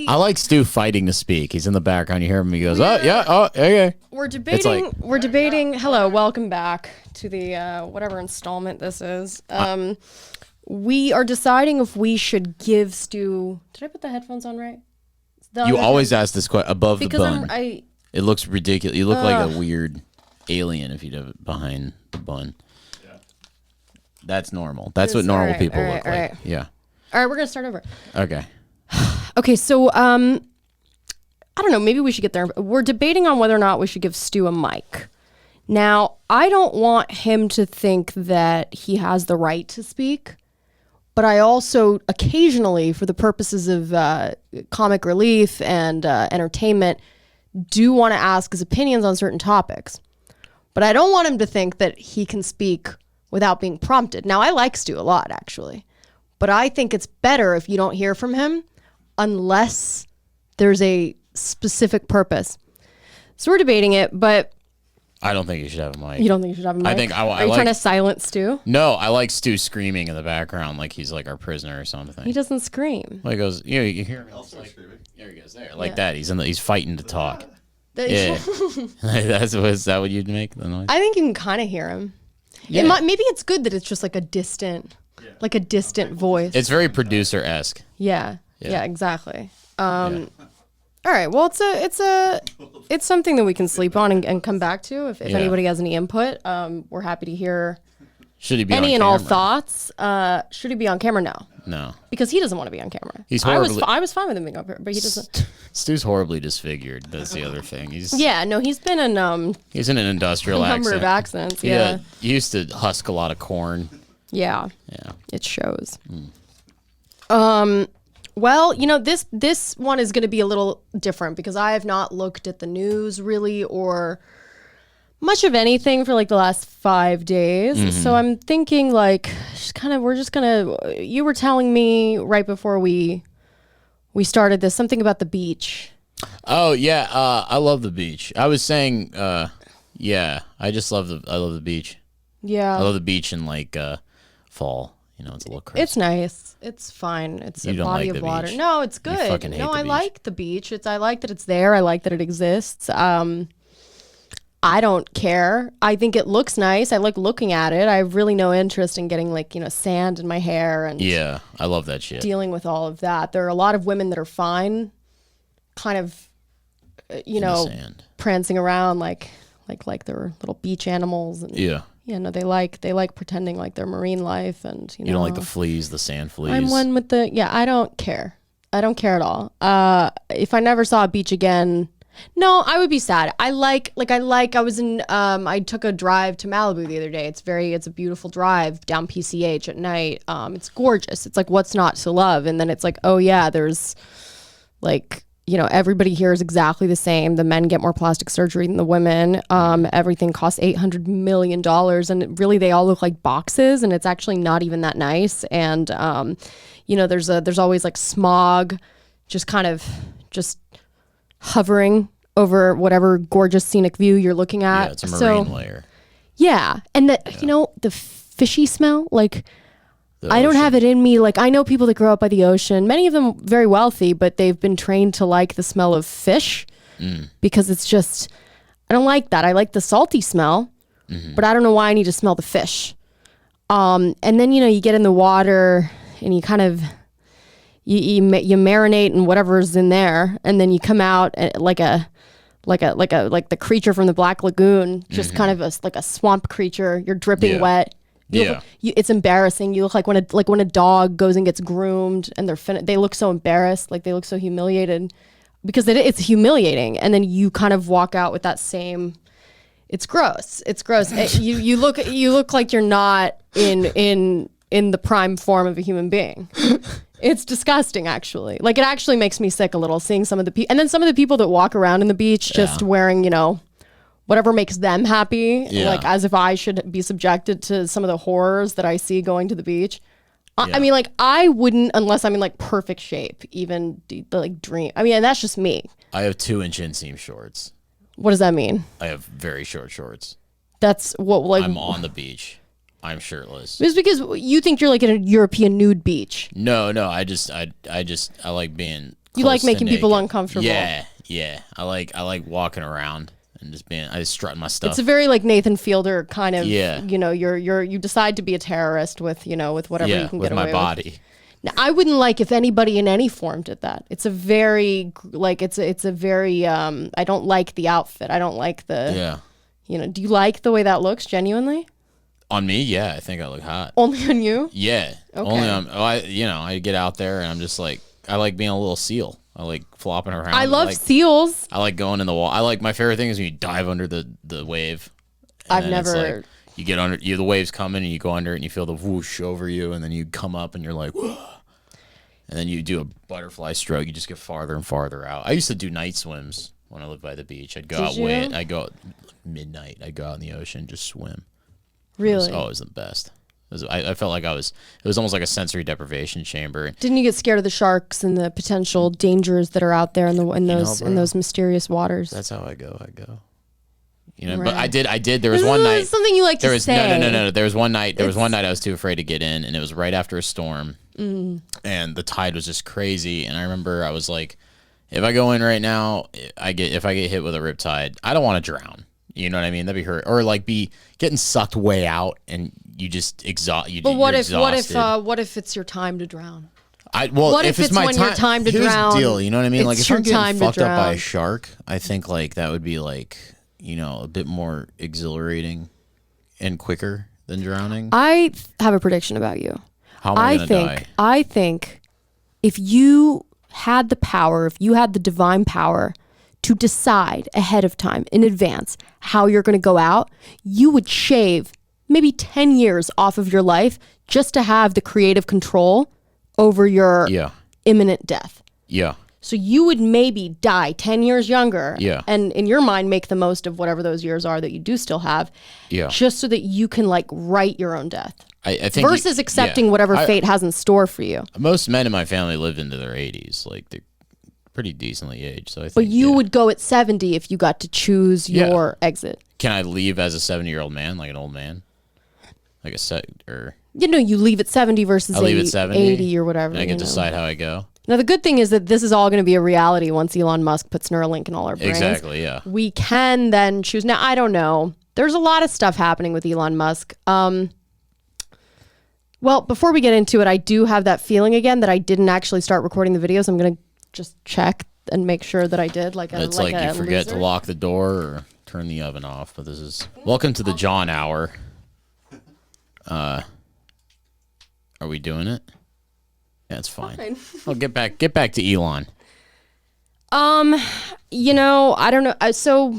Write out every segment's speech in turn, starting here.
I like Stu fighting to speak. He's in the background. You hear him. He goes, "Oh yeah, oh okay." We're debating. Hello, welcome back to the whatever installment this is. We are deciding if we should give Stu. Did I put the headphones on right? You always ask this question above because the bun. It looks ridiculous. You look like a weird alien if you have it behind the bun. Yeah. That's normal. That's what normal people look like. Right. Yeah. All right, we're gonna start over. Okay. Okay, so I don't know. Maybe we should get there. We're debating on whether or not we should give Stu a mic. Now, I don't want him to think that he has the right to speak, but I also occasionally, for the purposes of comic relief and entertainment, do want to ask his opinions on certain topics. But I don't want him to think that he can speak without being prompted. Now, I like Stu a lot, actually. But I think it's better if you don't hear from him unless there's a specific purpose. So we're debating it, but... I don't think you should have a mic. You don't think you should have a mic? I think Are you trying to silence Stu? No, I like Stu screaming in the background like he's like our prisoner or something. He doesn't scream. Like he goes, you hear him. Like, there he goes, there. Like that. He's fighting to talk. Yeah. Is that what you'd make the noise? I think you can kind of hear him. Yeah. Maybe it's good that it's just like a distant... like a distant voice. It's very producer-esque. Yeah, exactly. All right, well, it's something that we can sleep on and come back to if anybody has any input. We're happy to hear Should he be any on and camera? all thoughts. Should he be on camera? No. Because he doesn't want to be on camera. He's horribly... I was fine with him being up here, but he doesn't. Stu's horribly disfigured. That's the other thing. He's been in he's in an industrial a number of accidents. Yeah. He used to husk a lot of corn. Yeah. It shows. Well, this one is going to be a little different because I have not looked at the news really or much of anything for like the last 5 days. Mm-hmm. So I'm thinking like you were telling me right before we started this something about the beach. Oh yeah, I love the beach. I was saying I love the beach. Yeah. I love the beach in like fall. It's a little crisp. It's nice. It's fine. It's a body of water. Beach. No, it's good. You fucking hate the beach. Like the beach. I like that it's there. I like that it exists. I don't care. I think it looks nice. I like looking at it. I have really no interest in getting sand in my hair and I love that shit. Dealing with all of that. There are a lot of women that are fine, kind of, prancing around like they're little beach animals. And, they like pretending like they're marine life, and you don't like the fleas, the sand fleas. I'm one with I don't care. I don't care at all. If I never saw a beach again, no, I would be sad. I took a drive to Malibu the other day. It's a beautiful drive down PCH at night. It's gorgeous. It's like, what's not to love? And then it's like, oh yeah, there's everybody here is exactly the same. The men get more plastic surgery than the women. Everything costs $800 million. And really, they all look like boxes. And it's actually not even that nice. And, there's always like smog just hovering over whatever gorgeous scenic view you're looking at. Yeah, it's a marine layer. Yeah. And the fishy smell, I don't have it in me. I know people that grow up by the ocean, many of them very wealthy, but they've been trained to like the smell of fish because it's just, I don't like that. I like the salty smell, but I don't know why I need to smell the fish. And then, you get in the water and you kind of, you marinate in whatever's in there. And then you come out like the creature from the Black Lagoon, just kind of like a swamp creature. You're dripping wet. It's embarrassing. You look like when a dog goes and gets groomed and they look so embarrassed, they look so humiliated because it's humiliating. And then you kind of walk out with that same. It's gross. You look like you're not in the prime form of a human being. It's disgusting, actually. It actually makes me sick a little seeing some of the people, and then some of the people that walk around in the beach just wearing whatever makes them happy, as if I should be subjected to some of the horrors that I see going to the beach. I mean, I wouldn't unless I'm in perfect shape, even dream. I mean, and that's just me. I have 2-inch inseam shorts. What does that mean? I have very short shorts. That's what I'm on the beach. I'm shirtless. It's because you think you're in a European nude beach. No, I like being You like making people uncomfortable. Yeah. I like walking around and I just strutting my stuff. It's a very like Nathan Fielder kind of, you know, you decide to be a terrorist with, you know, with whatever you can get away with. With my body. Now, I wouldn't like if anybody in any form did that. It's a very, like, it's a very, I don't like the outfit. I don't like the, you know, do you like the way that looks genuinely? On me, yeah, I think I look hot. Only on you? Yeah. Okay. Only on, I get out there and I'm just like, I like being a little seal. I like flopping around. I love seals. I like going in the wall. My favorite thing is when you dive under the wave. I've never. Like, you get under, the wave's coming and you go under it and you feel the whoosh over you and then you come up and you're like, whoa. And then you do a butterfly stroke. You just get farther and farther out. I used to do night swims when I lived by the beach. I'd go out I'd go midnight. I'd go out in the ocean, just swim. Really? It was the best. I felt like it was almost like a sensory deprivation chamber. Didn't you get scared of the sharks and the potential dangers that are out there in those mysterious waters? That's how I go. You know, right. But I did. There was one night. Something you like to say. No. There was one night I was too afraid to get in, and it was right after a storm, and the tide was just crazy. And I remember I was like, if I go in right now, if I get hit with a riptide, I don't want to drown. You know what I mean? That'd be hurt, or like be getting sucked way out, and you just exhaust. But what if it's your time to drown? What if it's my when your time to here's drown? The deal, you know what I mean? Like if I'm getting fucked up by a drown. shark, I think like that would be like, you know, a bit more exhilarating and quicker than drowning. I have a prediction about you. How am I gonna die? I think if you had the power, if you had the divine power to decide ahead of time, in advance, how you're going to go out, you would shave maybe 10 years off of your life just to have the creative control over your imminent death. Yeah. So you would maybe die 10 years younger. Yeah. And in your mind, make the most of whatever those years are that you do still have. Yeah. Just so that you can like write your own death. I think versus accepting whatever fate has in store for you. Most men in my family lived into their 80s. Like they're pretty decently aged. So I think, but you would go at 70 if you got to choose your exit. Can I leave as a 70-year-old man, like an old man? Like a set or you leave at 70 versus 80 or whatever. And I get to decide how I go. Now the good thing is that this is all going to be a reality once Elon Musk puts Neuralink in all our brains. Exactly, yeah. We can then choose. Now I don't know. There's a lot of stuff happening with Elon Musk. Well, before we get into it, I do have that feeling again that I didn't actually start recording the videos. I'm going to just check and make sure that I did. It's like you forget to lock the door or turn the oven off. But this is welcome to the John Hour. Are we doing it? Yeah, it's fine. I'll get back to Elon. I don't know. So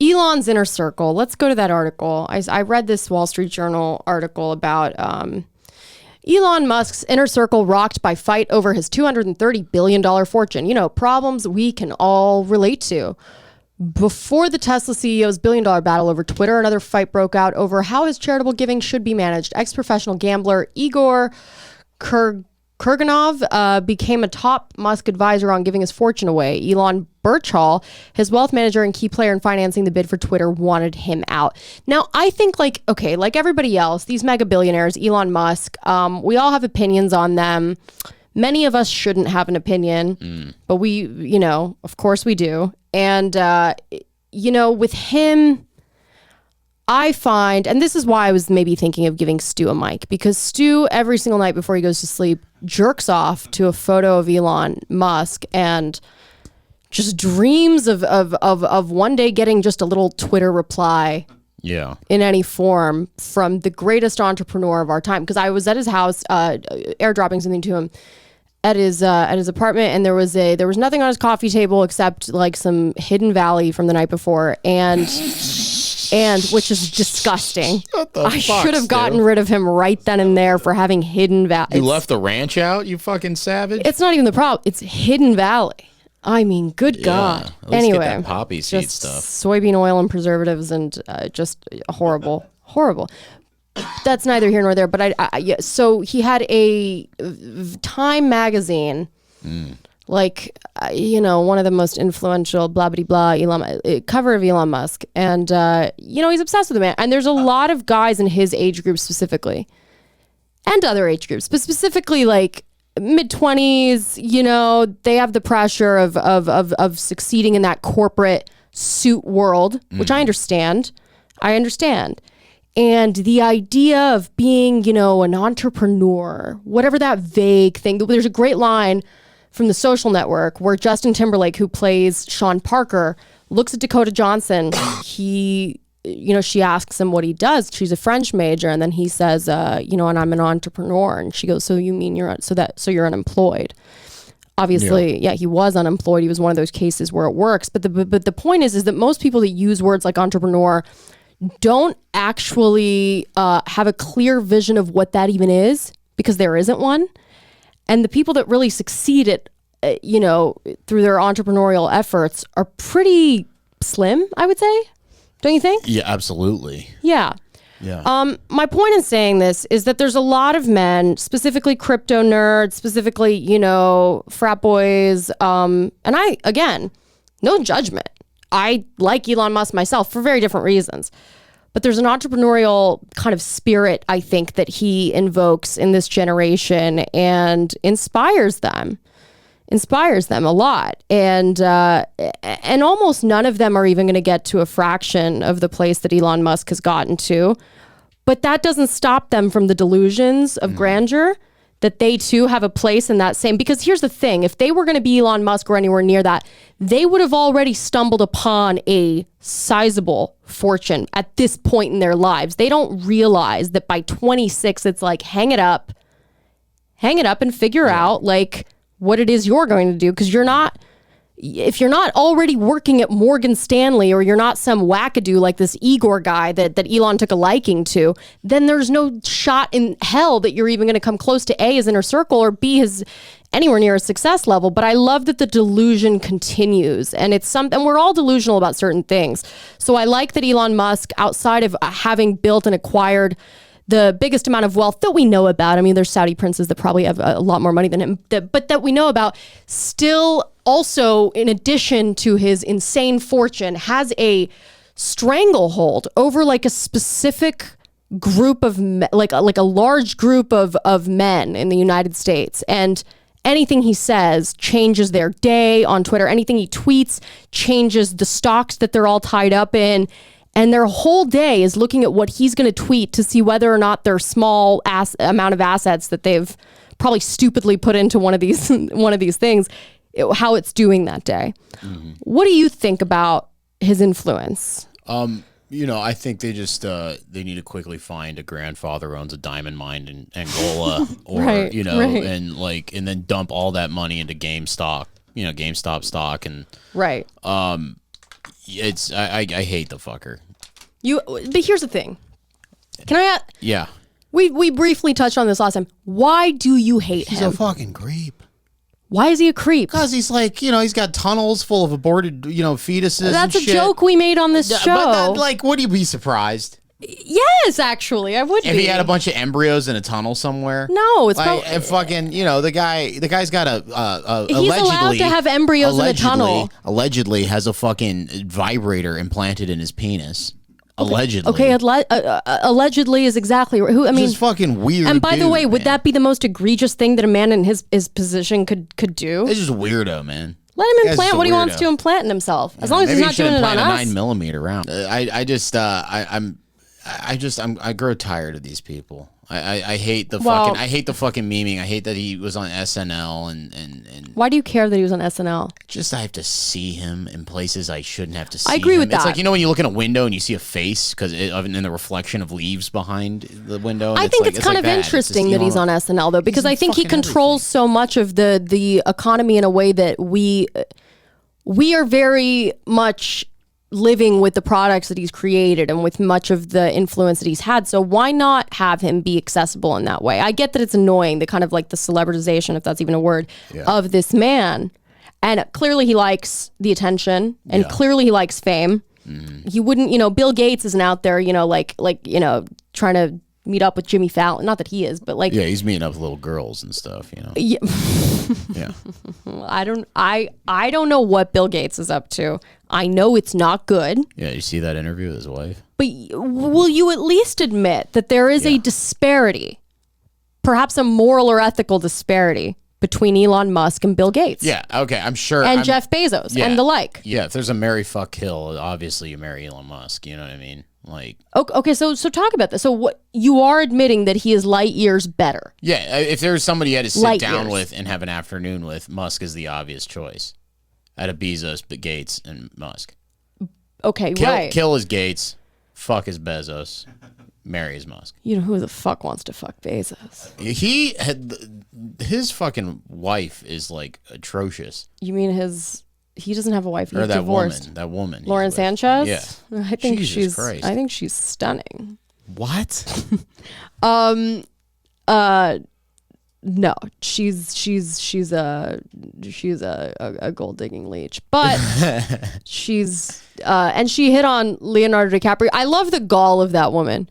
Elon's inner circle. Let's go to that article. I read this Wall Street Journal article about Elon Musk's inner circle rocked by fight over his $230 billion fortune. You know, problems we can all relate to. Before the Tesla CEO's billion-dollar battle over Twitter, another fight broke out over how his charitable giving should be managed. Ex-professional gambler Igor Kurganov became a top Musk advisor on giving his fortune away. Elon Birchall, his wealth manager and key player in financing the bid for Twitter, wanted him out. Now, I think like everybody else, these mega billionaires, Elon Musk, we all have opinions on them. Many of us shouldn't have an opinion, but we, of course we do. And, with him, I find, and this is why I was maybe thinking of giving Stu a mic, because Stu, every single night before he goes to sleep, jerks off to a photo of Elon Musk and just dreams of one day getting just a little Twitter reply. Yeah. In any form from the greatest entrepreneur of our time. Because I was at his house, airdropping something to him at his apartment, and there was nothing on his coffee table except like some Hidden Valley from the night before, and which is disgusting. I should have gotten rid of him right then and there for having Hidden Valley. You left the ranch out, you fucking savage. It's not even the problem. It's Hidden Valley. I mean, good God. Anyway, get that poppy seed stuff. Soybean oil and preservatives and just horrible. That's neither here nor there. But so he had a Time magazine, one of the most influential blah blah blah cover of Elon Musk, and he's obsessed with the man. And there's a lot of guys in his age group specifically, and other age groups, but specifically like mid-20s, they have the pressure of succeeding in that corporate suit world, which I understand. And the idea of being, an entrepreneur, whatever that vague thing, there's a great line from The Social Network where Justin Timberlake, who plays Sean Parker, looks at Dakota Johnson. She asks him what he does. She's a French major. And then he says, and I'm an entrepreneur. And she goes, so you mean you're unemployed? Obviously, yeah, he was unemployed. He was one of those cases where it works. But the point is that most people that use words like entrepreneur don't actually have a clear vision of what that even is, because there isn't one. And the people that really succeed at, through their entrepreneurial efforts are pretty slim, I would say. Don't you think? Yeah, absolutely. Yeah. Yeah. My point in saying this is that there's a lot of men, specifically crypto nerds, specifically, frat boys. And again, no judgment. I like Elon Musk myself for very different reasons. But there's an entrepreneurial kind of spirit, I think, that he invokes in this generation and inspires them a lot. And almost none of them are even going to get to a fraction of the place that Elon Musk has gotten to. But that doesn't stop them from the delusions of grandeur that they too have a place in that same, because here's the thing, if they were going to be Elon Musk or anywhere near that, they would have already stumbled upon a sizable fortune at this point in their lives. They don't realize that by 26, it's like, hang it up and figure out like what it is you're going to do. Because if you're not already working at Morgan Stanley, or you're not some wackadoo like this Igor guy that Elon took a liking to, then there's no shot in hell that you're even going to come close to A, his inner circle, or B, his anywhere near a success level. But I love that the delusion continues, and it's something, we're all delusional about certain things. So I like that Elon Musk, outside of having built and acquired the biggest amount of wealth that we know about, I mean, there's Saudi princes that probably have a lot more money than him, but that we know about, still also, in addition to his insane fortune, has a stranglehold over like a specific group of like a large group of men in the United States. And anything he says changes their day on Twitter. Anything he tweets changes the stocks that they're all tied up in. And their whole day is looking at what he's going to tweet to see whether or not their small amount of assets that they've probably stupidly put into one of these things, how it's doing that day. Mm-hmm. What do you think about his influence? I think they just they need to quickly find a grandfather who owns a diamond mine in Angola, or right. and then dump all that money into GameStop stock, and right. It's I hate the fucker. But here's the thing. Can I? Yeah. We briefly touched on this last time. Why do you hate him? He's a fucking creep. Why is he a creep? Because he's like, he's got tunnels full of aborted, fetuses. That's and a shit. joke we made on this show. But would you be surprised? Yes, actually, I would if be. he had a bunch of embryos in a tunnel somewhere. No, it's like, and fucking, the guy's got a he's allowed to have embryos in a tunnel. Allegedly has a fucking vibrator implanted in his penis. Allegedly. Okay, allegedly is exactly who. I mean, it's fucking weird. And by the way, would that be the most egregious thing that a man in his position could do? It's just weirdo, man. Let him implant what he wants to implant in himself, as long as he's not doing it on us. 9mm round. I grow tired of these people. I hate the fucking memeing. I hate that he was on SNL and why do you care that he was on SNL? Just I have to see him in places I shouldn't have to see him. I agree with that. It's like, when you look in a window and you see a face because in the reflection of leaves behind the window. I think it's kind of interesting that he's on SNL though, because I think he controls so much of the economy in a way that we are very much living with the products that he's created and with much of the influence that he's had. So why not have him be accessible in that way? I get that it's annoying, the kind of like the celebritization, if that's even a word, of this man. And clearly he likes the attention, and clearly he likes fame. Mm-hmm. He wouldn't, Bill Gates isn't out there, trying to meet up with Jimmy Fallon. Not that he is, but like... Yeah, he's meeting up with little girls and stuff, Yeah. Yeah. I don't know what Bill Gates is up to. I know it's not good. Yeah, you see that interview with his wife? But will you at least admit that there is a disparity, perhaps a moral or ethical disparity, between Elon Musk and Bill Gates. Yeah, okay, I'm sure. And Jeff Bezos and the like. Yeah, if there's a marry, fuck, kill, obviously you marry Elon Musk. You know what I mean? Like, okay, so talk about this. So what you are admitting that he is light years better? Yeah, if there's somebody you had to sit down with and have an afternoon with, Musk is the obvious choice. Out of Bezos, but Gates and Musk. Okay, right. Kill is Gates, fuck is Bezos, marry is Musk. You know who the fuck wants to fuck Bezos? His fucking wife is like atrocious. You mean he doesn't have a wife. He's divorced. That woman. Lauren Sanchez? Yeah. I think she's stunning. What? No, she's a gold digging leech, but she's and she hit on Leonardo DiCaprio. I love the gall of that woman.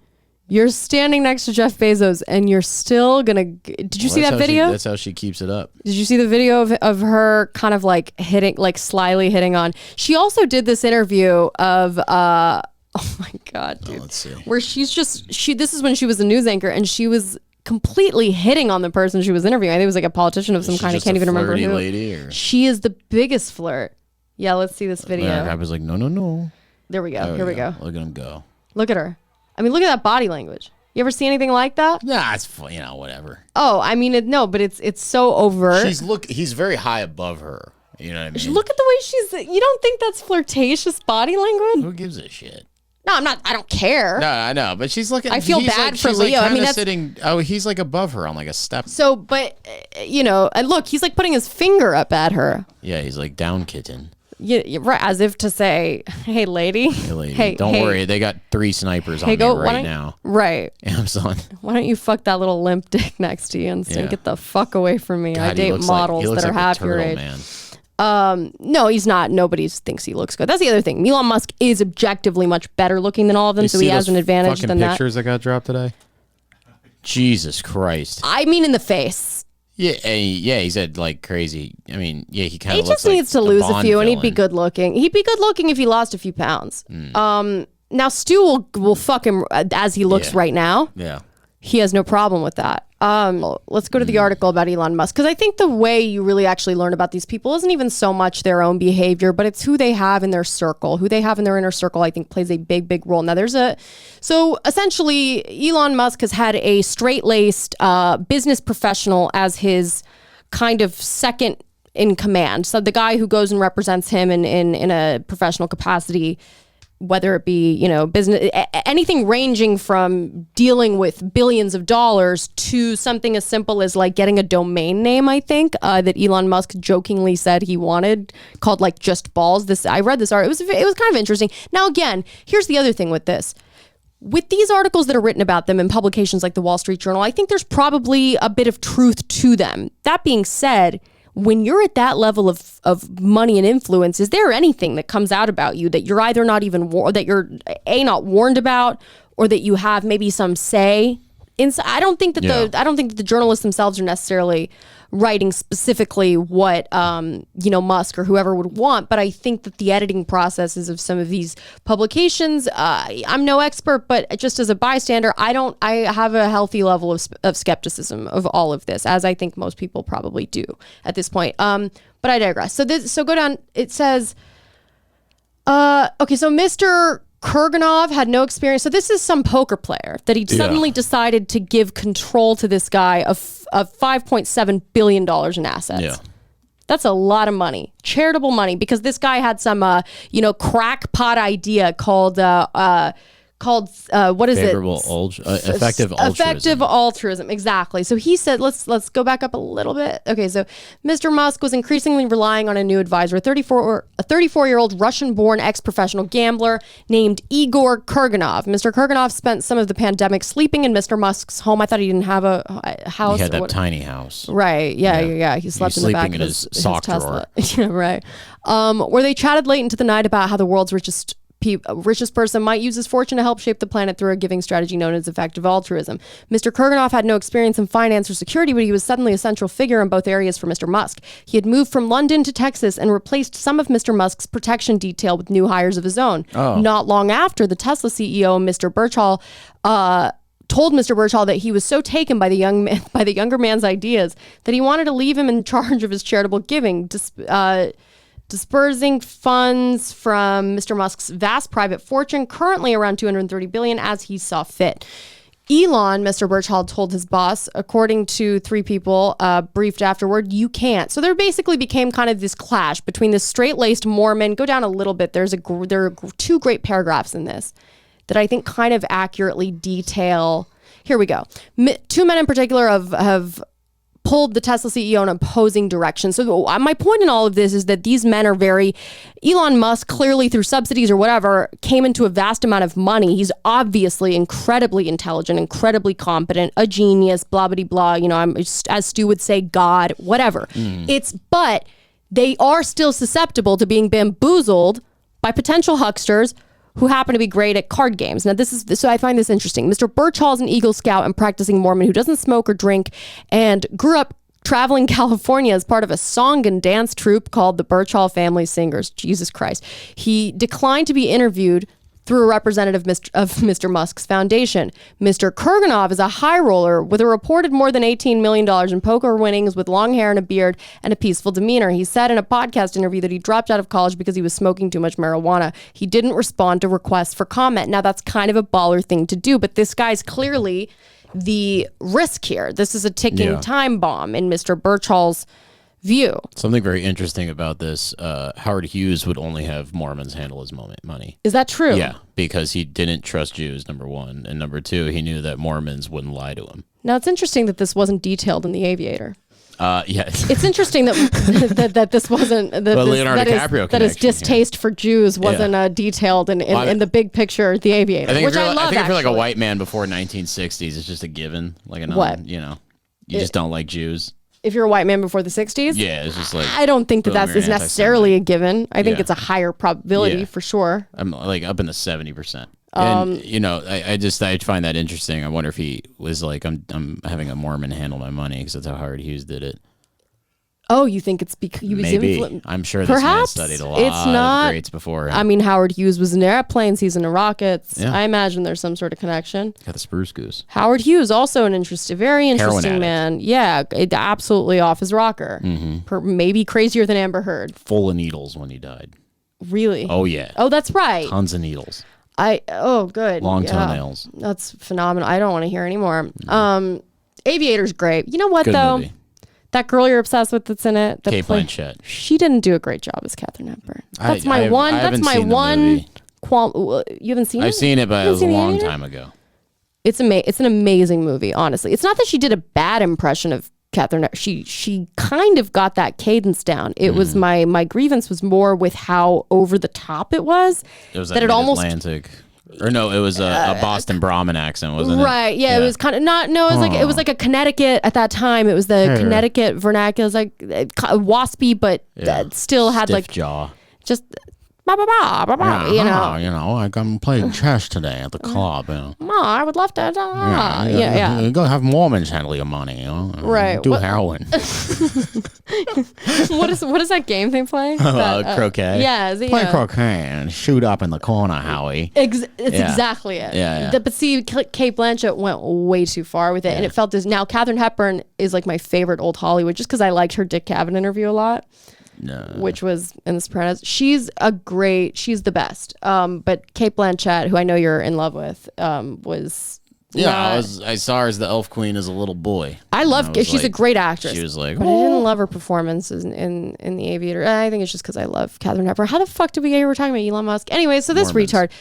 You're standing next to Jeff Bezos and you're still gonna. Did you see that video? That's how she keeps it up. Did you see the video of her kind of like hitting, like slyly hitting on? She also did this interview of oh my God, dude. Let's see. Where this is when she was a news anchor and she was completely hitting on the person she was interviewing. I think it was like a politician of some kind. I can't even remember who. Lady, or? She is the biggest flirt. Yeah, let's see this video. I was like, no. There we go. Here we go. Look at him go. Look at her. I mean, look at that body language. You ever see anything like that? Nah, it's whatever. Oh, I mean, no, but it's so overt. He's very high above her. You know what I mean? Look at the way she's. You don't think that's flirtatious body language? Who gives a shit? No, I'm not. I don't care. No, I know, but she's looking. I feel bad for Leo. I mean, that's sitting. Oh, he's like above her on like a step. So, but and look, he's like putting his finger up at her. Yeah, he's like down kitten. Yeah, right. As if to say, "Hey, lady. Hey, don't worry. They got 3 snipers on me right now." Right. Amazon. Why don't you fuck that little limp dick next to you and say, "Get the fuck away from me"? God, I date models that are half your age. Man. No, he's not. Nobody thinks he looks good. That's the other thing. Elon Musk is objectively much better looking than all of them, so he has an advantage than that. Pictures that got dropped today. Jesus Christ. I mean, in the face. Yeah, he's had like crazy. I mean, yeah, he kind of. He just needs to lose a few, and he'd be good looking. He'd be good looking if he lost a few pounds. Now Stu will fuck him as he looks right now. Yeah, he has no problem with that. Let's go to the article about Elon Musk, because I think the way you really actually learn about these people isn't even so much their own behavior, but it's who they have in their circle, who they have in their inner circle. I think plays a big role. Now so essentially Elon Musk has had a straight-laced business professional as his kind of second in command. So the guy who goes and represents him in a professional capacity, whether it be, business, anything ranging from dealing with billions of dollars to something as simple as like getting a domain name, I think, that Elon Musk jokingly said he wanted, called like Just Balls. I read this article. It was kind of interesting. Now, again, here's the other thing with this. With these articles that are written about them in publications like the Wall Street Journal, I think there's probably a bit of truth to them. That being said, when you're at that level of money and influence, is there anything that comes out about you that you're either not even that you're not warned about, or that you have maybe some say in? I don't think that the journalists themselves are necessarily writing specifically what Musk or whoever would want, but I think that the editing processes of some of these publications, I'm no expert, but just as a bystander, I have a healthy level of skepticism of all of this, as I think most people probably do at this point. But I digress. So go down. It says, okay, so Mr. Kurganov had no experience. So this is some poker player that he suddenly decided to give control to this guy of $5.7 billion in assets. Yeah. That's a lot of money, charitable money, because this guy had some, crackpot idea called what is Favorable effective altruism. Effective altruism, exactly. So he said, let's go back up a little bit. Okay, so Mr. Musk was increasingly relying on a new advisor, a 34-year-old Russian-born ex-professional gambler named Igor Kurganov. Mr. Kurganov spent some of the pandemic sleeping in Mr. Musk's home. I thought he didn't have a house. He had that tiny house. Right, yeah. He slept in the back of his sock Tesla. Yeah, right. Where they chatted late into the night about how the world's richest person might use his fortune to help shape the planet through a giving strategy known as effective altruism. Mr. Kurganov had no experience in finance or security, but he was suddenly a central figure in both areas for Mr. Musk. He had moved from London to Texas and replaced some of Mr. Musk's protection detail with new hires of his own. Not long after, the Tesla CEO, Mr. Birchall, told Mr. Birchall that he was so taken by the younger man's ideas that he wanted to leave him in charge of his charitable giving, dispersing funds from Mr. Musk's vast private fortune, currently around $230 billion, as he saw fit. Elon, Mr. Birchall told his boss, according to three people briefed afterward, you can't. So there basically became kind of this clash between this straight-laced Mormon. Go down a little bit. There are two great paragraphs in this that I think kind of accurately detail. Here we go. Two men in particular have pulled the Tesla CEO in opposing directions. So my point in all of this is that these men are Elon Musk clearly through subsidies or whatever came into a vast amount of money. He's obviously incredibly intelligent, incredibly competent, a genius, blah, blah, blah. I'm, as Stu would say, God, whatever. But they are still susceptible to being bamboozled by potential hucksters who happen to be great at card games. Now, so I find this interesting. Mr. Birchall is an Eagle Scout and practicing Mormon who doesn't smoke or drink and grew up traveling California as part of a song and dance troupe called the Birchall Family Singers. Jesus Christ. He declined to be interviewed through a representative of Mr. Musk's foundation. Mr. Kurganov is a high roller with a reported more than $18 million in poker winnings with long hair and a beard and a peaceful demeanor. He said in a podcast interview that he dropped out of college because he was smoking too much marijuana. He didn't respond to requests for comment. Now, that's kind of a baller thing to do, but this guy's clearly the risk here. This is a ticking time bomb in Mr. Birchall's view. Something very interesting about this, Howard Hughes would only have Mormons handle his money. Is that true? Yeah, because he didn't trust Jews, number one. And number two, he knew that Mormons wouldn't lie to him. Now, it's interesting that this wasn't detailed in The Aviator. Yeah. It's interesting that this wasn't... Leonardo DiCaprio that his distaste for Jews wasn't detailed in the big picture, The Aviator, I love, I think if you're like a white man before 1960s, it's just a given. Like you just don't like Jews. If you're a white man before the 60s? Yeah, it's just like... I don't think that is necessarily a given. I think it's a higher probability for sure. I'm like up in the 70%. And, I find that interesting. I wonder if he was like, I'm having a Mormon handle my money because that's how Howard Hughes did it. Oh, you think it's because he was Maybe. I'm sure this man studied a lot of greats before him. I mean, Howard Hughes was in airplanes. He's into rockets. Yeah. I imagine there's some sort of connection. Got the spruce goose. Howard Hughes, also an very interesting man. Yeah, absolutely off his rocker. Maybe crazier than Amber Heard. Full of needles when he died. Really? Oh, yeah. Oh, that's right. Tons of needles. Good. Long toenails. That's phenomenal. I don't want to hear anymore. Aviator's great. You know what, Good though? Movie. That girl you're obsessed with that's in it. Kate Blanchett. She didn't do a great job as Katharine Hepburn. That's my one. You haven't seen it? I've seen it, but it was a long time ago. It's an amazing movie, honestly. It's not that she did a bad impression of Katharine. She kind of got that cadence down. It was my grievance was more with how over the top it was. It was that it almost Atlantic. Or no, it was a Boston Brahmin accent, wasn't it? Right, yeah, it was kind of not. No, it was like a Connecticut at that time. It was the Connecticut vernacular. It was like waspy, but still had stiff like jaw. Just I'm playing chess today at the club. I would love to. Go have Mormons handle your money. Right. Do heroin. What is that game they play? Croquet. Yeah. Play croquet and shoot up in the corner, Howie. It's exactly it. Yeah. But see, Kate Blanchett went way too far with it, and it felt as now Katharine Hepburn is like my favorite old Hollywood, just because I liked her Dick Cavett interview a lot. No. Which was in The Sopranos. She's the best. But Kate Blanchett, who I know you're in love with, was... Yeah, I saw her as the Elf Queen as a little boy. She's a great actress. She was like... But I didn't love her performances in The Aviator. I think it's just because I love Katharine Hepburn. How the fuck did we were talking about Elon Musk? Anyway, so this retard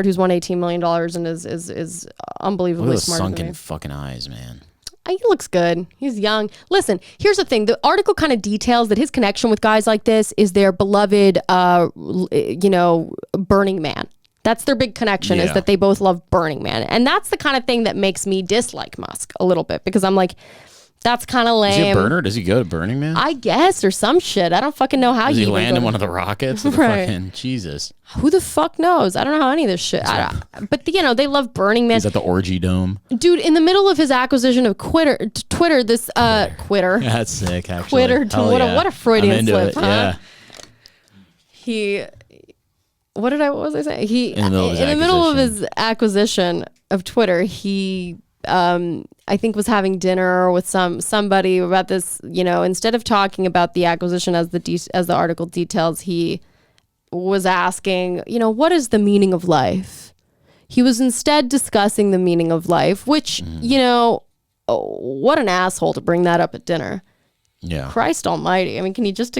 who's won $18 million and is unbelievably smart. Look at those sunken fucking eyes, man. He looks good. He's young. Listen, here's the thing. The article kind of details that his connection with guys like this is their beloved, Burning Man. That's their big connection, is that they both love Burning Man. And that's the kind of thing that makes me dislike Musk a little bit, because I'm like, that's kind of lame. Is he a burner? Does he go to Burning Man? I guess, or some shit. I don't fucking know how Does he land in one of the rockets? Right. Fucking Jesus. Who the fuck knows? I don't know how any of this shit. But they love Burning Man. He's at the Orgy Dome. Dude, in the middle of his acquisition of Twitter, this Quitter. That's sick, actually. Twitter. What a Freudian slip, huh? Yeah. What was I saying? In the middle of his acquisition of Twitter, he I think was having dinner with somebody about this, instead of talking about the acquisition as the article details, he was asking, what is the meaning of life? He was instead discussing the meaning of life, which, what an asshole to bring that up at dinner. Yeah. Christ almighty. I mean, can you just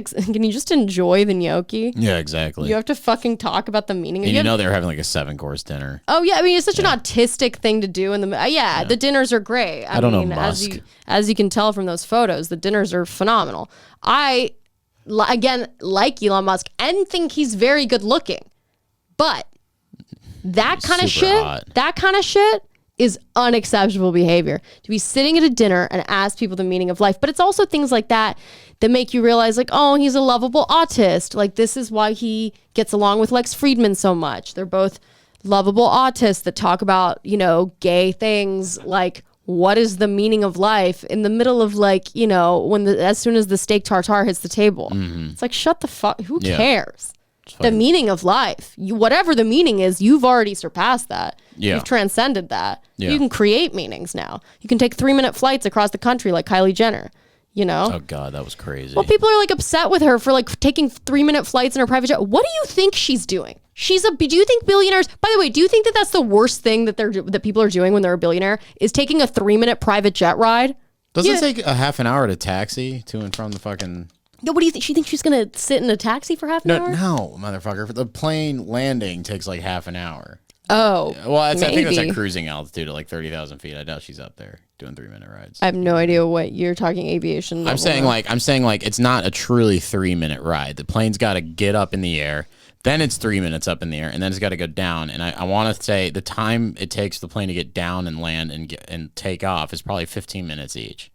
enjoy the gnocchi? Yeah, exactly. You have to fucking talk about the meaning of it. And they were having like a 7-course dinner. Oh, yeah. I mean, it's such an autistic thing to do. The dinners are great. I don't know Musk. As you can tell from those photos, the dinners are phenomenal. Again, like Elon Musk, and think he's very good looking. But that kind of shit is unacceptable behavior. To be sitting at a dinner and ask people the meaning of life. But it's also things like that make you realize, like, oh, he's a lovable autist. Like, this is why he gets along with Lex Friedman so much. They're both lovable autists that talk about, gay things. Like, what is the meaning of life in the middle of, like, as soon as the steak tartare hits the table. Mm-hmm. It's like, shut the fuck. Who cares? The meaning of life, whatever the meaning is, you've already surpassed that. Yeah. You've transcended that. Yeah. You can create meanings now. You can take 3-minute flights across the country like Kylie Jenner, Oh, God, that was crazy. Well, people are like upset with her for like taking 3-minute flights in her private jet. What do you think she's doing? Do you think billionaires, by the way, do you think that that's the worst thing that people are doing when they're a billionaire is taking a 3-minute private jet ride? Doesn't it take a half an hour to taxi to and from the fucking... No, what do you think? She thinks she's going to sit in a taxi for half an hour? No, motherfucker. The plane landing takes like half an hour. Oh, well, I think that's at cruising altitude at like 30,000 feet. I doubt she's up there doing 3-minute rides. I have no idea what you're talking aviation. I'm saying like it's not a truly 3-minute ride. The plane's got to get up in the air, then it's 3 minutes up in the air, and then it's got to go down. And I want to say the time it takes the plane to get down and land and take off is probably 15 minutes each.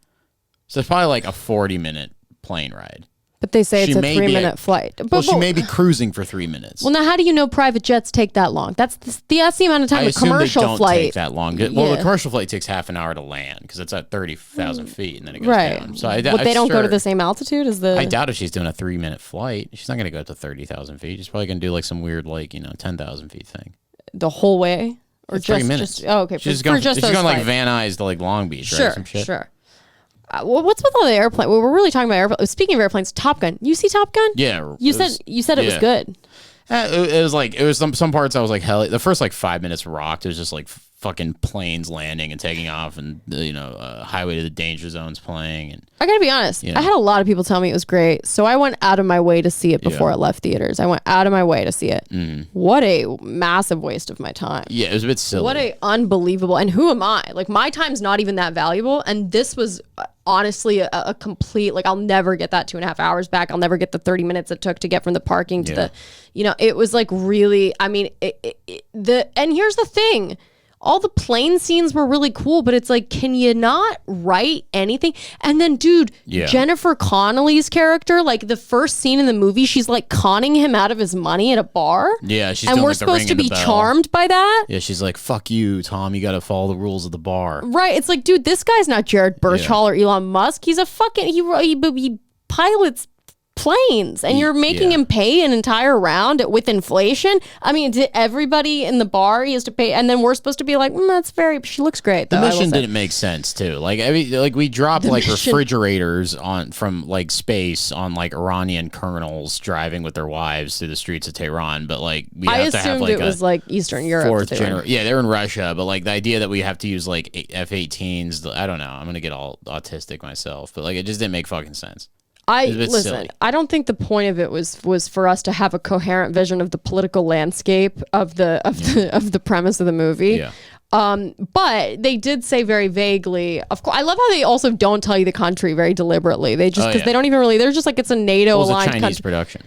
So it's probably like a 40-minute plane ride. But they say it's a 3-minute flight. Well, she may be cruising for 3 minutes. Well, now how do you know private jets take that long? That's the amount of time a commercial flight. Take that long. Well, the commercial flight takes half an hour to land because it's at 30,000 feet and then it goes down. So they don't go to the same altitude as the. I doubt if she's doing a 3-minute flight. She's not going to go to 30,000 feet. She's probably going to do like some weird 10,000 feet thing. The whole way, or just 3 minutes? Okay. She's going like Van Nuys to like Long Beach, right? Some shit. Sure. What's with all the airplane? Well, we're really talking about airplanes. Speaking of airplanes, Top Gun. You see Top Gun? Yeah. You said it was good. It was some parts I was like, hell. The first like 5 minutes rocked. It was just like fucking planes landing and taking off, and Highway to the Danger Zone's playing. And I gotta be honest, I had a lot of people tell me it was great, so I went out of my way to see it before it left theaters. I went out of my way to see it. What a massive waste of my time. Yeah, it was a bit silly. What a unbelievable. And who am I? Like, my time's not even that valuable, and this was honestly a complete, like, I'll never get that 2.5 hours back. I'll never get the 30 minutes it took to get from the parking to the, it was like really, I mean, and here's the thing. All the plane scenes were really cool, but it's like, can you not write anything? And then, dude, Jennifer Connelly's character, like the first scene in the movie, she's like conning him out of his money at a bar. Yeah, she's and doing, we're like, supposed to be charmed by that. Yeah, she's like, "Fuck you, Tom. You got to follow the rules of the bar." Right? It's like, dude, this guy's not Jared Birchall or Elon Musk. He's a fucking he pilots planes, and you're making him pay an entire round with inflation. I mean, did everybody in the bar, he has to pay, and then we're supposed to be like, that's very, she looks great though. The mission didn't make sense too. Like, I mean, like we dropped like refrigerators from like space on like Iranian colonels driving with their wives through the streets of Tehran, but like we have to have like it was like Eastern Europe. Yeah, they're in Russia, but like the idea that we have to use like F-18s, I don't know. I'm gonna get all autistic myself, but like it just didn't make fucking sense. Listen, I don't think the point of it was for us to have a coherent vision of the political landscape of the premise of the movie. Yeah. But they did say very vaguely, of course, I love how they also don't tell you the country very deliberately. They just, because they don't even really, they're just like, it's a NATO aligned country. Chinese production.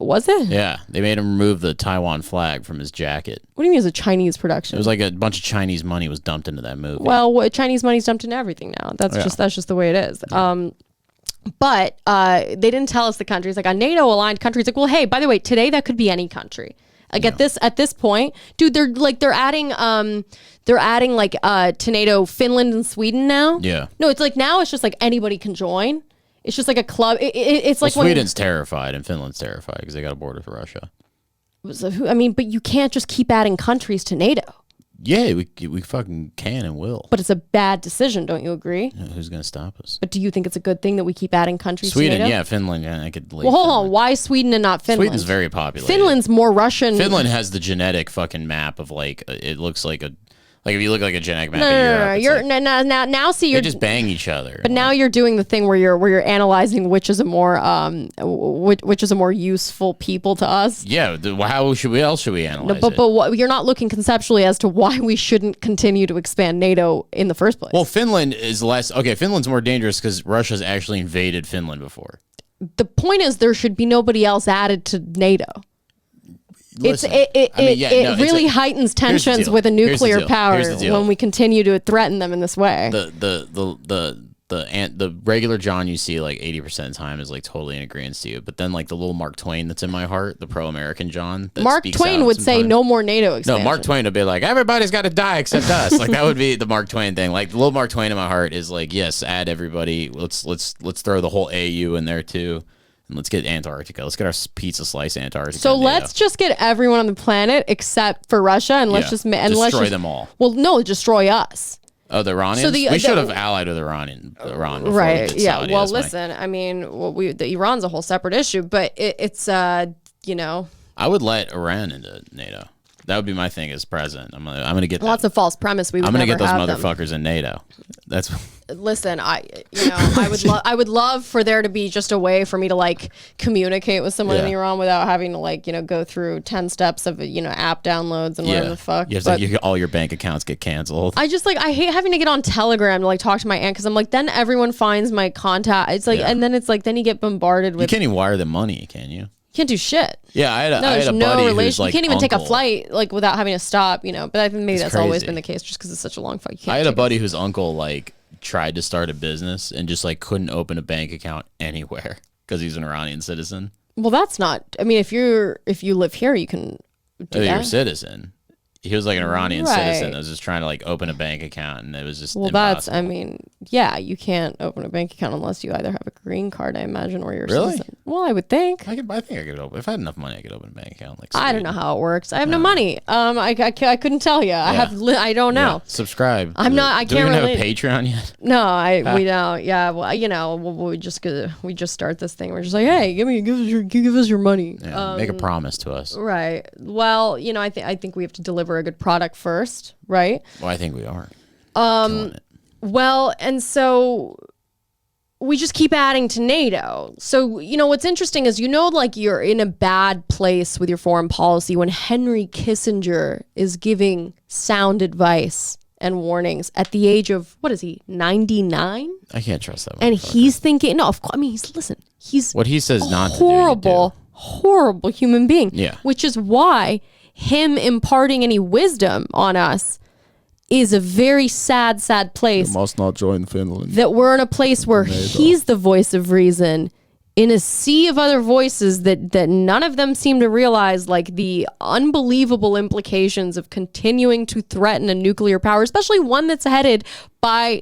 Was it? Yeah. They made him remove the Taiwan flag from his jacket. What do you mean it was a Chinese production? It was like a bunch of Chinese money was dumped into that movie. Well, Chinese money's dumped into everything now. That's just the way it is. Yeah. But they didn't tell us the country. It's like a NATO aligned country. It's like, well, hey, by the way, today that could be any country. Like at this point, dude, they're adding like to NATO Finland and Sweden now. Yeah. No, it's like now it's just like anybody can join. It's just like a club. It's like Sweden's terrified and Finland's terrified because they got a border with Russia. So, I mean, but you can't just keep adding countries to NATO. Yeah, we fucking can and will. But it's a bad decision, don't you agree? Who's gonna stop us? But do you think it's a good thing that we keep adding countries Sweden, to NATO? yeah, Finland, yeah, I could leave. Well, hold Finland. on. Why Sweden and not Finland? Sweden's very popular. Finland's more Russian. Finland has the genetic fucking map of like it looks like a if you look like a genetic map of Europe. Now see, they you're just bang each other. But now you're doing the thing where you're analyzing which is a more which is a more useful people to us. Yeah, how else should we analyze but you're not looking conceptually as to why we shouldn't continue to expand NATO in the first place. Well, Finland is less. Okay, Finland's more dangerous because Russia's actually invaded Finland before. The point is there should be nobody else added to NATO. Listen, it really heightens tensions with a nuclear power when we continue to threaten them in this way. The regular John you see like 80% of the time is like totally in agreement to you, but then like the little Mark Twain that's in my heart, the pro-American John. Mark Twain would say no more NATO expansion. No, Mark Twain would be like, everybody's got to die except us. Like that would be the Mark Twain thing. Like the little Mark Twain in my heart is like, yes, add everybody. Let's throw the whole AU in there too. Let's get Antarctica. Let's get our pizza slice Antarctica. So let's just get everyone on the planet except for Russia, and let's just destroy them all. Well, no, destroy us. Oh, the Iranians. So we should have allied with Iran. Right? Yeah. Saudi. Well, listen. I mean, the Iran's a whole separate issue, but it's I would let Iran into NATO. That would be my thing as president. I'm gonna get. Well, that's a false premise. I'm gonna get those motherfuckers in NATO. That's. Listen, I would love for there to be just a way for me to like communicate with someone in Iran without having to like go through 10 steps of app downloads and whatever the fuck. All your bank accounts get canceled. I hate having to get on Telegram to like talk to my aunt because I'm like then everyone finds my contact. It's like and then it's like then you get bombarded with. You can't even wire them money, can you? Can't do shit. Yeah, I had a buddy who's like you can't even uncle. take a flight like without having to stop. But I think maybe that's crazy. always been the case just because it's such a long flight. I had a buddy whose uncle like tried to start a business and just like couldn't open a bank account anywhere because he's an Iranian citizen. Well, that's not. I mean, if you live here, you can do that. You're a citizen. He was like an Iranian citizen that was just trying to like open a bank account, and it was just impossible. You can't open a bank account unless you either have a green card, I imagine, or you're a really? citizen. Well, I would think. I think I could open. If I had enough money, I could open a bank account. Like I don't know how it works. I have no money. I couldn't tell you. Yeah. I don't know. Yeah. Subscribe. I'm not. I Do can't we even really. have a Patreon yet? No, we don't. Yeah. Well, we just start this thing. We're just like, hey, give us your money. Yeah, make a promise to us. Right. Well, I think we have to deliver a good product first, right? Well, I think we are. Well, and so we just keep adding to NATO. So, what's interesting is, like you're in a bad place with your foreign policy when Henry Kissinger is giving sound advice and warnings at the age of, what is he, 99? I can't trust that. And he's thinking, no, of course, he's what he says not horrible, to do, horrible human being. Yeah. Which is why him imparting any wisdom on us is a very sad place. You must not join Finland. That we're in a place where he's the voice of reason in a sea of other voices that none of them seem to realize, like the unbelievable implications of continuing to threaten a nuclear power, especially one that's headed by,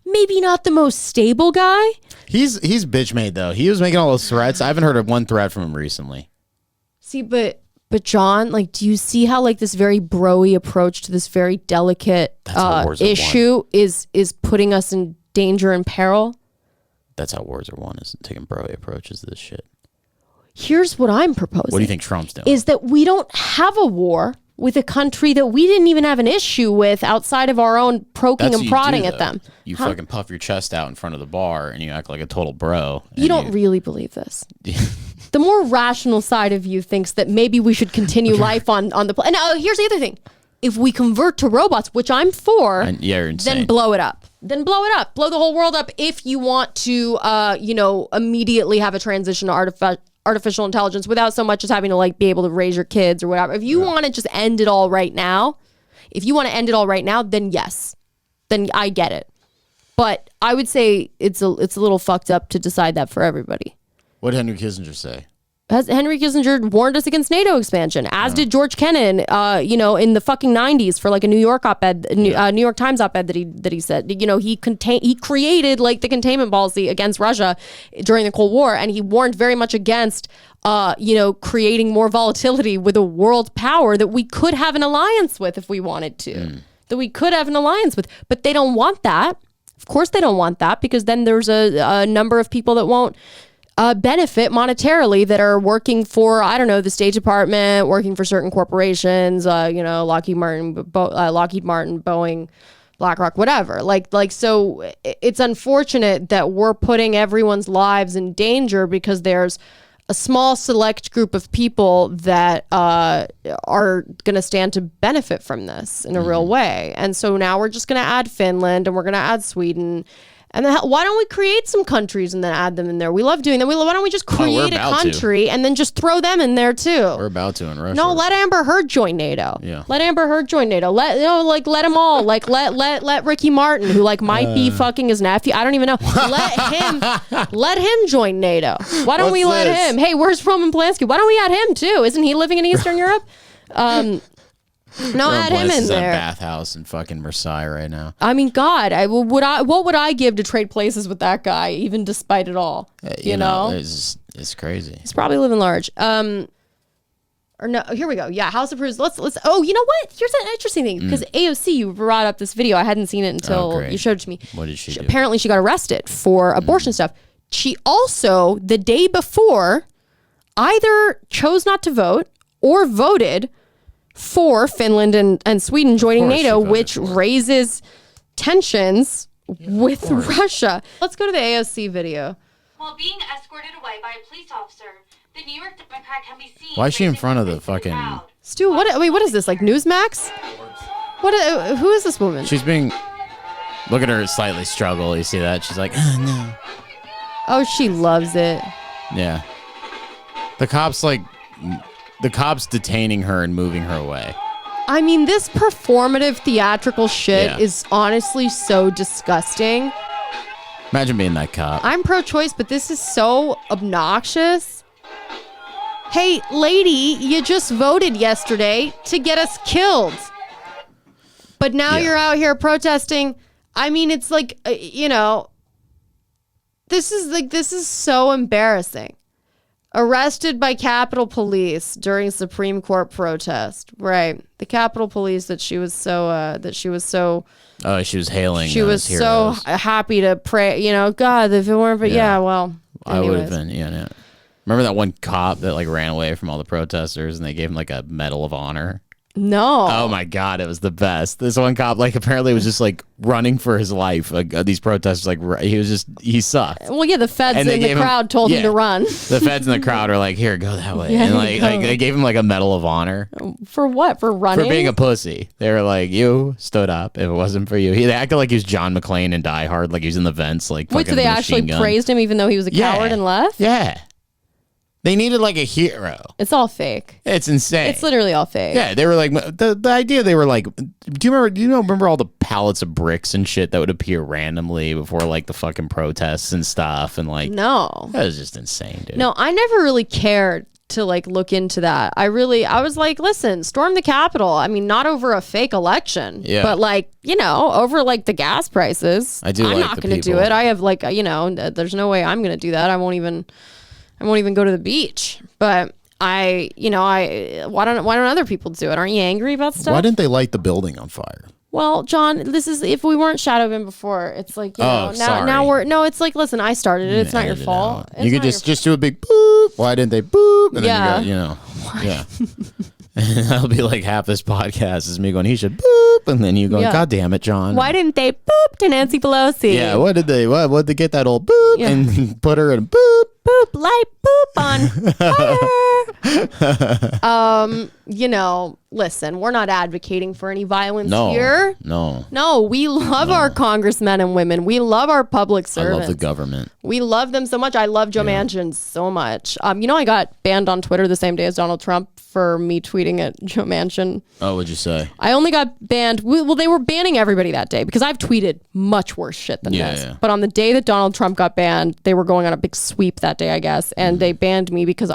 maybe not the most stable guy. He's bitch made though. He was making all those threats. I haven't heard of one threat from him recently. See, but John, like, do you see how like this very bro-y approach to this very delicate issue is putting us in danger and peril? That's how wars are won, is taking bro-y approaches to this shit. Here's what I'm proposing. What do you think Trump's doing? Is that we don't have a war with a country that we didn't even have an issue with outside of our own poking and prodding at them. You fucking puff your chest out in front of the bar and you act like a total bro. You don't really believe this. The more rational side of you thinks that maybe we should continue life on the planet. And here's the other thing. If we convert to robots, which I'm for, you're insane. then blow it up. Then blow it up. Blow the whole world up if you want to, immediately have a transition to artificial intelligence without so much as having to like be able to raise your kids or whatever. If you want to just end it all right now, then yes, then I get it. But I would say it's a little fucked up to decide that for everybody. What did Henry Kissinger say? Henry Kissinger warned us against NATO expansion, as did George Kennan, in the fucking 90s for like a New York op-ed, New York Times op-ed that he said, he created like the containment policy against Russia during the Cold War. And he warned very much against, creating more volatility with a world power that we could have an alliance with if we wanted to, but they don't want that. Of course they don't want that, because then there's a number of people that won't benefit monetarily that are working for, I don't know, the State Department, working for certain corporations, Lockheed Martin, Boeing, BlackRock, whatever. So it's unfortunate that we're putting everyone's lives in danger because there's a small select group of people that are going to stand to benefit from this in a real way. And so now we're just going to add Finland and we're going to add Sweden. And then why don't we create some countries and then add them in there? We love doing that. Why don't we just create a country and then just throw them in there too? We're about to in Russia. No, let Amber Heard join NATO. Yeah. Let Amber Heard join NATO. Let them all. Let Ricky Martin, who might be fucking his nephew. I don't even know. Let him join NATO. Why don't we let him? Hey, where's Roman Polanski? Why don't we add him too? Isn't he living in Eastern Europe? No, add him in there. Bathhouse in fucking Versailles right now. I mean, God, what would I give to trade places with that guy, even despite it all? You know? It's crazy. He's probably living large. Or no, here we go. Yeah, House of Brews. Let's. Oh, you know what? Here's an interesting thing, because AOC, you brought up this video. I hadn't seen it until you showed it to me. What did she do? Apparently, she got arrested for abortion stuff. She also, the day before, either chose not to vote or voted for Finland and Sweden joining NATO, which raises tensions with Russia. Let's go to the AOC video. While being escorted away by a police officer, the New York Democrat can be seen. Why is she in front of the fucking... Stu, what is this, like Newsmax? Who is this woman? She's being... Look at her slightly struggle. You see that? She's like, oh, no. Oh, she loves it. Yeah. The cops detaining her and moving her away. I mean, this performative theatrical shit is honestly so disgusting. Imagine being that cop. I'm pro-choice, but this is so obnoxious. Hey, lady, you just voted yesterday to get us killed. But now you're out here protesting. I mean, it's like, this is so embarrassing. Arrested by Capitol Police during Supreme Court protest. Right. The Capitol Police that she was so Oh, she was hailing. She was heroes. so happy to pray, God, if it weren't, but well. I would have been, yeah. Remember that one cop that ran away from all the protesters and they gave him a Medal of Honor? No. Oh my God, it was the best. This one cop apparently was just running for his life. These protesters he sucked. Well, yeah, the feds in the crowd told him to run. The feds in the crowd are here, go that way. And they gave him a Medal of Honor. For what? For running? For being a pussy. They were you stood up. If it wasn't for you. They acted like he was John McClane in Die Hard, he was in the vents. Wait, so they actually praised him even though he was a coward and left? Yeah. They needed a hero. It's all fake. It's insane. It's literally all fake. Yeah, they were the idea. They were do you remember all the pallets of bricks and shit that would appear randomly before the fucking protests and stuff and no, that was just insane, dude. No, I never really cared to look into that. I was listen, storm the Capitol. I mean, not over a fake election, but over the gas prices. I'm not going to do it. I have there's no way I'm going to do that. I won't even go to the beach. But why don't other people do it? Aren't you angry about stuff? Why didn't they light the building on fire? Well, John, this is, if we weren't shadow bin before, it's now it's listen, I started it. It's not your fault. You could just do a big boop. Why didn't they boop? And then you go, yeah. And that'll be half this podcast is me going, he should boop, and then you going, God damn it, John. Why didn't they boop to Nancy Pelosi? Yeah, what did they get that old boop and put her in boop? Boop, light boop on fire. listen, we're not advocating for any violence No, here. no. We love our congressmen and women. We love our public servants. I love the government. We love them so much. I love Joe Manchin so much. I got banned on Twitter the same day as Donald Trump for me tweeting at Joe Manchin. Oh, what'd you say? I only got banned. Well, they were banning everybody that day because I've tweeted much worse shit than this. Yeah. But on the day that Donald Trump got banned, they were going on a big sweep that day, I guess. And they banned me because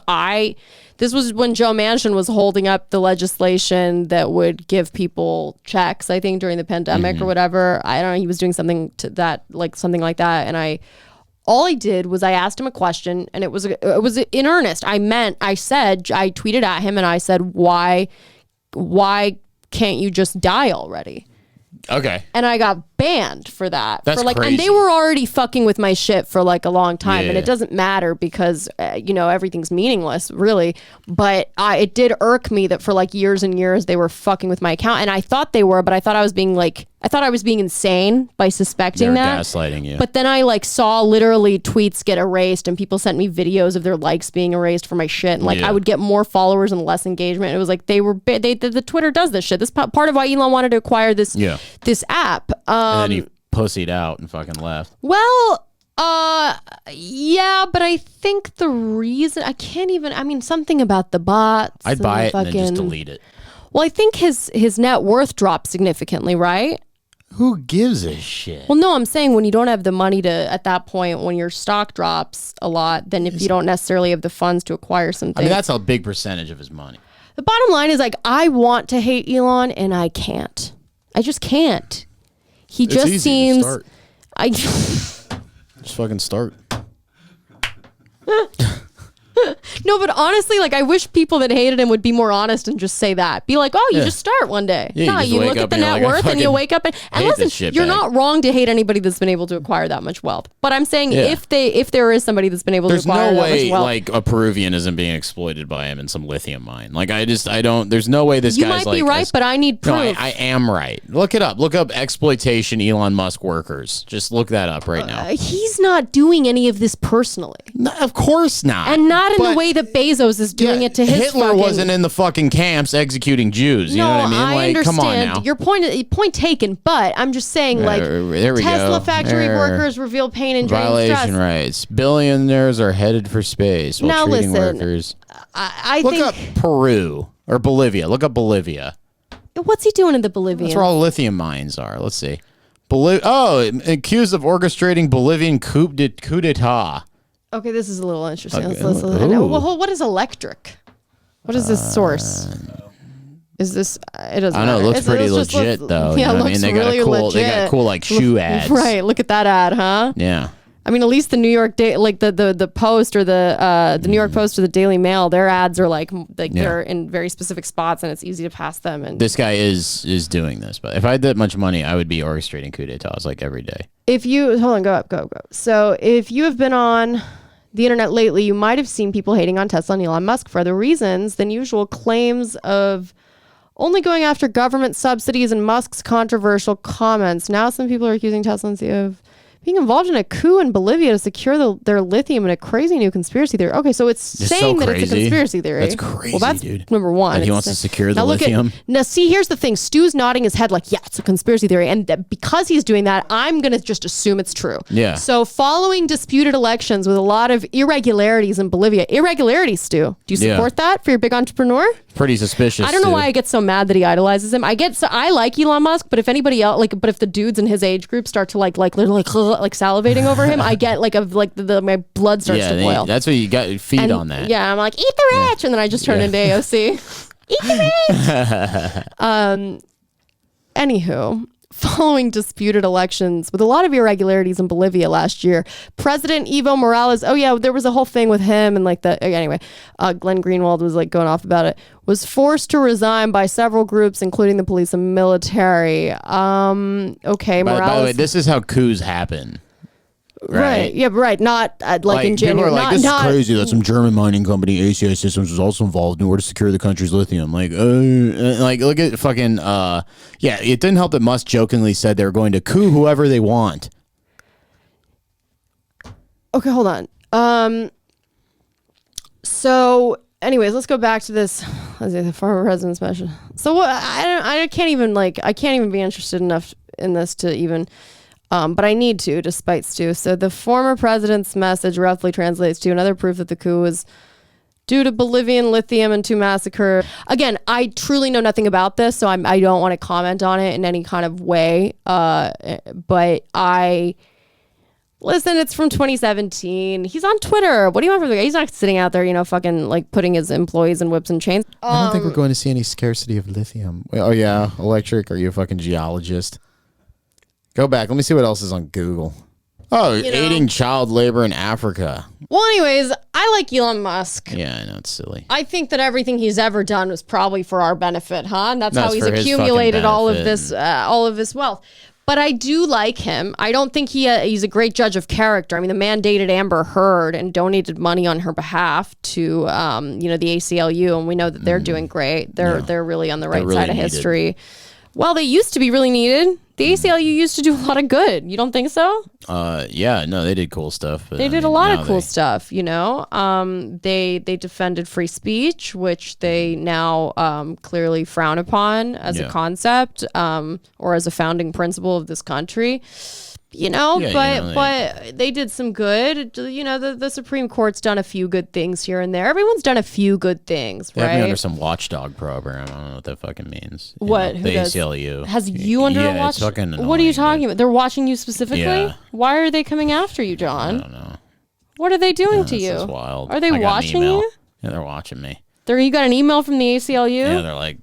this was when Joe Manchin was holding up the legislation that would give people checks, I think, during the pandemic or whatever. I don't know. He was doing something to that, like something like that. And all I did was I asked him a question, and it was in earnest. I tweeted at him and I said, why can't you just die already? Okay. And I got banned for that. That's crazy. And they were already fucking with my shit for like a long time, and Yeah. it doesn't matter because everything's meaningless, really. But it did irk me that for like years and years they were fucking with my account, and I thought they were, but I thought I was being insane by suspecting They're that. gaslighting you. But then I saw literally tweets get erased, and people sent me videos of their likes being erased for my shit, and I would get more followers and less engagement. It was like the Twitter does this shit. This part of why Elon wanted to acquire this app. And then he pussied out and fucking left. Well, yeah, but I think the reason something about the bots. I'd buy it and then just fucking- delete it. Well, I think his net worth dropped significantly, right? Who gives a shit? Well, no, I'm saying when you don't have the money to, at that point, when your stock drops a lot, then if you don't necessarily have the funds to acquire something. I mean, that's a big percentage of his money. The bottom line is I want to hate Elon and I can't. I just can't. He It's just easy to seems. start. Just fucking start. No, but honestly, I wish people that hated him would be more honest and just say that. Be like, oh, you just start one day. Yeah, no, you just you wake look up at the and you're net like, I worth and you fucking wake up and hate listen, this shit you're bag. not wrong to hate anybody that's been able to acquire that much wealth. But I'm saying if there is somebody that's been able There's to acquire no that way much wealth. a Peruvian isn't being exploited by him in some lithium mine. I don't. There's no way this You guy's might be right, but I need proof. No, I am right. Look it up. Look up exploitation Elon Musk workers. Just look that up right now. He's not doing any of this personally. No, of course not. And not in the But- way that Bezos is doing it to his Hitler fucking... wasn't in the fucking camps executing Jews. You know what I mean? I understand. Come on now. Your point taken, but I'm just saying, There we Tesla go. factory There. workers reveal pain and drain Violation stress. rights. Billionaires are headed for space while Now treating listen, workers. I Look think... up Peru or Bolivia. Look up Bolivia. What's he doing in the Bolivian? That's where all the lithium mines are. Let's see. Accused of orchestrating Bolivian coup d'etat. Okay, this is a little interesting. Okay. Let's listen. Ooh. Well, what is electric? What is this source? Is this? It doesn't. I know. It matter. looks It's- pretty it's just legit look- though. Yeah, You know it what I looks mean? They really got legit. They got cool shoe ads. Right. Look at that ad, huh? Yeah. I mean, at least the New York the Post or the New York Post or the Daily Mail, their ads are they're in very specific spots and it's easy to pass them. And This guy is doing this, but if I had that much money, I would be orchestrating coup d'etats every day. if you go up. So if you have been on the internet lately, you might have seen people hating on Tesla and Elon Musk for other reasons than usual claims of only going after government subsidies and Musk's controversial comments. Now some people are accusing Tesla and CEO of being involved in a coup in Bolivia to secure their lithium in a crazy new conspiracy theory. Okay, so it's saying that it's a conspiracy theory. That's crazy, Well, that's dude. number one. And he It's wants to secure the now look lithium? Now, see, here's the thing. Stu's nodding his head like, yeah, it's a conspiracy theory. And because he's doing that, I'm going to just assume it's true. Yeah. So following disputed elections with a lot of irregularities in Bolivia, Stu, do you support that for your big entrepreneur? Pretty suspicious. I don't know too. why I get so mad that he idolizes him. I like Elon Musk, but if anybody else, but if the dudes in his age group start to like salivating over him, I get my blood starts to boil. That's what you got. Feed on that. Yeah, I'm like, eat the rich, and then I just turn into AOC. Eat the rich. Anywho, following disputed elections with a lot of irregularities in Bolivia last year, President Evo Morales, there was a whole thing with him and Glenn Greenwald was going off about it, was forced to resign by several groups, including the police and military. Morales. By the way, this is how coups happen. Right. Yeah, right. Not in People January. are like, this is crazy that some German mining company, ACI Systems, was also involved in order to secure the country's lithium. Look at fucking, it didn't help that Musk jokingly said they were going to coup whoever they want. Okay, hold on. So, anyways, let's go back to this. Let's see, the former president's So I can't even be interested enough in this to even, but I need to, despite Stu. So the former president's message roughly translates to another proof that the coup was due to Bolivian lithium and to massacre. Again, I truly know nothing about this, so I don't want to comment on it in any kind of way. But listen, it's from 2017. He's on Twitter. What do you want from the guy? He's not sitting out there, fucking like putting his employees in whips and chains. I don't think we're going to see any scarcity of lithium. Oh yeah, electric. Are you a fucking geologist? Go back. Let me see what else is on Google. Oh, aiding child labor in Africa. Well, anyways, I like Elon Musk. Yeah, I know, it's silly. I think that everything he's ever done was probably for our benefit, huh? And that's how he's for his accumulated all of fucking this wealth. But I do like him. I don't think he's a great judge of character. I mean, the man dated Amber Heard and donated money on her behalf to the ACLU, and we know that they're doing great. They're really on the right really side of history. Well, they used to be really needed. The ACLU used to do a lot of good. You don't think so? Yeah, no, they did cool stuff. But they did a lot of cool stuff, They defended free speech, which they now clearly frown upon as a concept or as a founding principle of this country. But they did some good. The Supreme Court's done a few good things here and there. Everyone's done a few good things, they right? have me under some watchdog program. I don't know what that fucking means. What? The ACLU. Has you under a watch? It's fucking annoying, what are you talking about? They're watching you specifically? Yeah. Why are they coming after you, John? I don't know. What are they doing to you? This is wild. Are they I got an watching email. you? Yeah, they're watching me. You got an email from the ACLU? Yeah, they're like,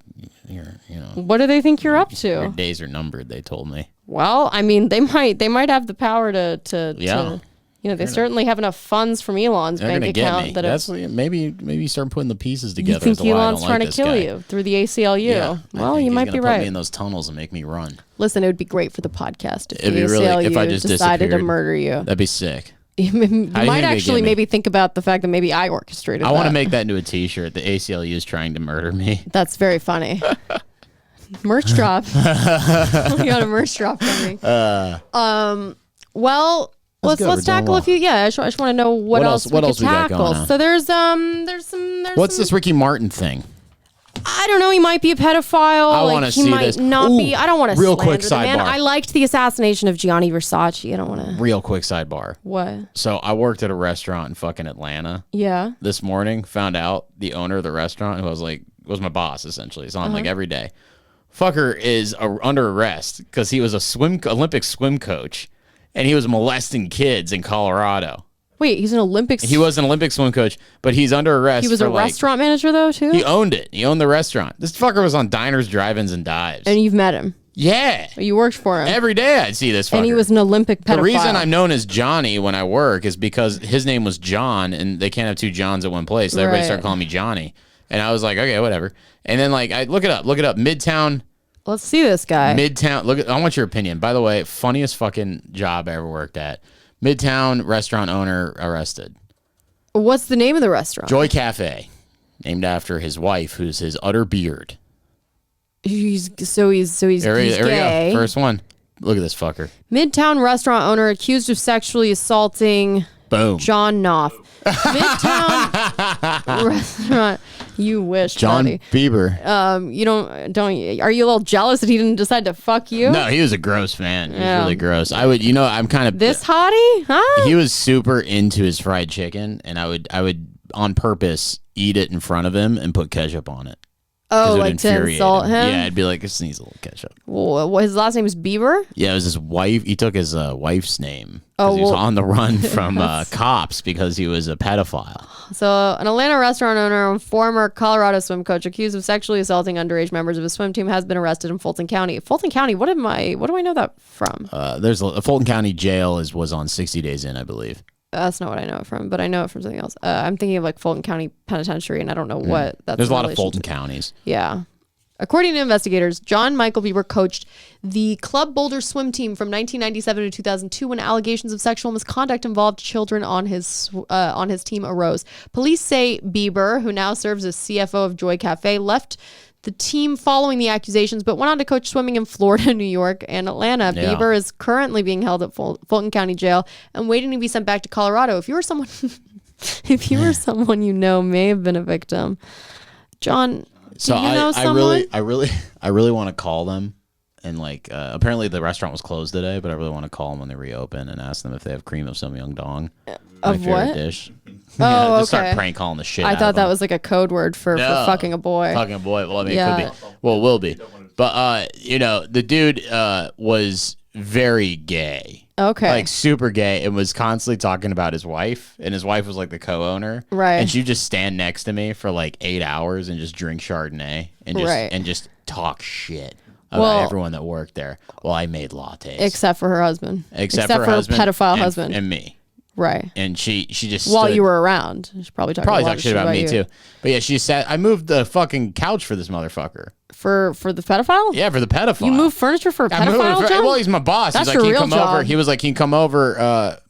What do they think you're up to? your days are numbered, they told me. Well, I mean, they might have the power to they certainly have enough funds from Elon's They're bank gonna account get me. that Maybe start putting the pieces you together. think as to why I Elon's don't trying like to kill this guy. you through the ACLU. Yeah, Well, I think you might he's be gonna put right. me in those tunnels and make me run. Listen, it would be great for the podcast if It'd the be really- ACLU if I just decided to disappeared. murder you. That'd be sick. You might actually maybe think about the fact that maybe I orchestrated I want to that. make that into a T-shirt. The ACLU is trying to murder me. That's very funny. Merch drop. We got a merch drop coming. Well, let's tackle a few. Yeah, I just want to know what else we could tackle. So there's What's this Ricky Martin thing? I don't know. He might be a pedophile. I want to see He might this. not be. I don't want to real slander quick the man. sidebar. I liked the assassination of Gianni Versace. I don't want to. Real quick sidebar. What? So I worked at a restaurant in fucking Atlanta Yeah. this morning. Found out the owner of the restaurant, who was my boss essentially. So I'm like every day. Fucker is under arrest because he was a Olympic swim coach, and he was molesting kids in Colorado. Wait, he's an Olympics. He was an Olympic swim coach, but he's under arrest. He was a restaurant manager though too. He owned it. He owned the restaurant. This fucker was on diners, drive-ins, and dives. And you've met him. Yeah. You worked for him. Every day I'd see this fucker. And he was an Olympic pedophile. The reason I'm known as Johnny when I work is because his name was John, and they can't have two Johns at one place. So everybody started calling me Johnny. And I was like, okay, whatever. And then I look it up. Midtown. Let's see this guy. Midtown. I want your opinion. By the way, funniest fucking job I ever worked at. Midtown restaurant owner arrested. What's the name of the restaurant? Joy Cafe, named after his wife, who's his utter beard. He's There we gay. go. First one. Look at this fucker. Midtown restaurant owner accused of sexually assaulting Boom. John Knopf. Midtown restaurant. You wish, John buddy. Bieber. You don't. Are you a little jealous that he didn't decide to fuck you? No, he was a gross man. He was Yeah. really gross. I'm kind of This hottie, huh? He was super into his fried chicken, and I would on purpose eat it in front of him and put ketchup on it. Oh, It would like to infuriate insult him? Yeah, I'd be like, this needs a little ketchup. Well, his last name is Bieber? Yeah, it was his wife. He took his wife's name. Oh, He was well- on the run from cops because he was a pedophile. So, an Atlanta restaurant owner and former Colorado swim coach accused of sexually assaulting underage members of his swim team has been arrested in Fulton County. Fulton County, what do I know that from? There's a Fulton County jail was on 60 Days In, I believe. That's not what I know it from, but I know it from something else. I'm thinking of Fulton County Penitentiary, and I don't know what that's. There's a in lot of relation Fulton to. counties. Yeah. According to investigators, John Michael Bieber coached the Club Boulder swim team from 1997 to 2002 when allegations of sexual misconduct involved children on his team arose. Police say Bieber, who now serves as CFO of Joy Cafe, left the team following the accusations, but went on to coach swimming in Florida, New York, and Atlanta. Yeah. Bieber is currently being held at Fulton County Jail and waiting to be sent back to Colorado. If you were someone, may have been a victim, John. So Do you know someone? I really want to call them. And like, apparently the restaurant was closed today, but I really want to call them when they reopen and ask them if they have cream of some young dong. My Of favorite what? dish. Oh, just okay. start prank calling the shit. I out thought of that them. was like a code word for fucking a boy. Fucking a boy. Well, I mean, Yeah. it could be. Well, it will be. But the dude was very gay. Okay. Like super gay, and was constantly talking about his wife, and his wife was like the co-owner, Right. And she'd just stand next to me for like 8 hours and just drink Chardonnay and just talk shit about everyone that worked there. Well, I made lattes, Except for her husband. except for her husband, pedophile and, husband. and me. Right. And she just While stood- you were around. She's probably talking a lot talk of shit about me you. too. But yeah, she sat. I moved the fucking couch for this motherfucker. For the pedophile? Yeah, for the pedophile. You moved furniture for a I moved it pedophile, for- John? Well, he's my boss. That's He's your like, real come over. job. He was like, can you come over?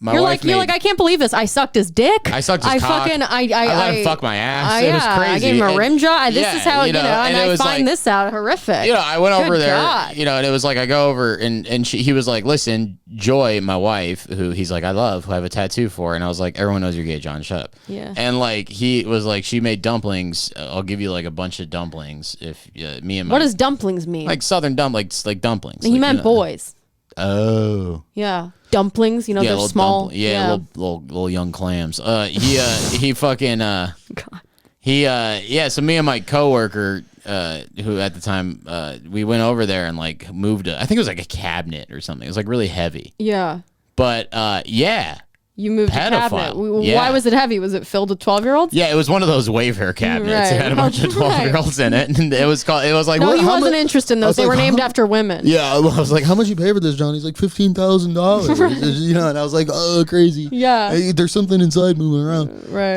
My You're wife like, I can't believe this. I sucked his dick. I sucked his cock. Fucking, I let him fuck my ass. It was yeah, crazy. I gave him a And- rim job. This yeah, is how, and I it was find like- this out horrific. I went over Good there, God. and it was like I go over, and he was like, listen, Joy, my wife, who he's like, I love, who I have a tattoo for, and I was like, everyone knows you're gay, John, shut up. Yeah. And like, he was like, she made dumplings. I'll give you like a bunch of dumplings if me and my. What does dumplings mean? like southern dumplings, like dumplings. he like, meant boys. Oh. Yeah. Dumplings, they're little small. little young clams. He fucking so me and my coworker who at the time we went over there and like moved I think it was like a cabinet or something. It was like really heavy. Yeah. But You moved a Pedophile. cabinet. Yeah. Why was it heavy? Was it filled with 12-year-olds? yeah, it was one of those Wayfair cabinets. It Right. had a bunch of Right. 12-year-olds in it, and it was like No, What- he how wasn't mu- interested in I those. was They like, were named how- after women. Yeah, I was like, how much you pay for this, John? He's like $15,000. And I was like, oh, crazy. Yeah. Hey, there's something inside moving around. Right.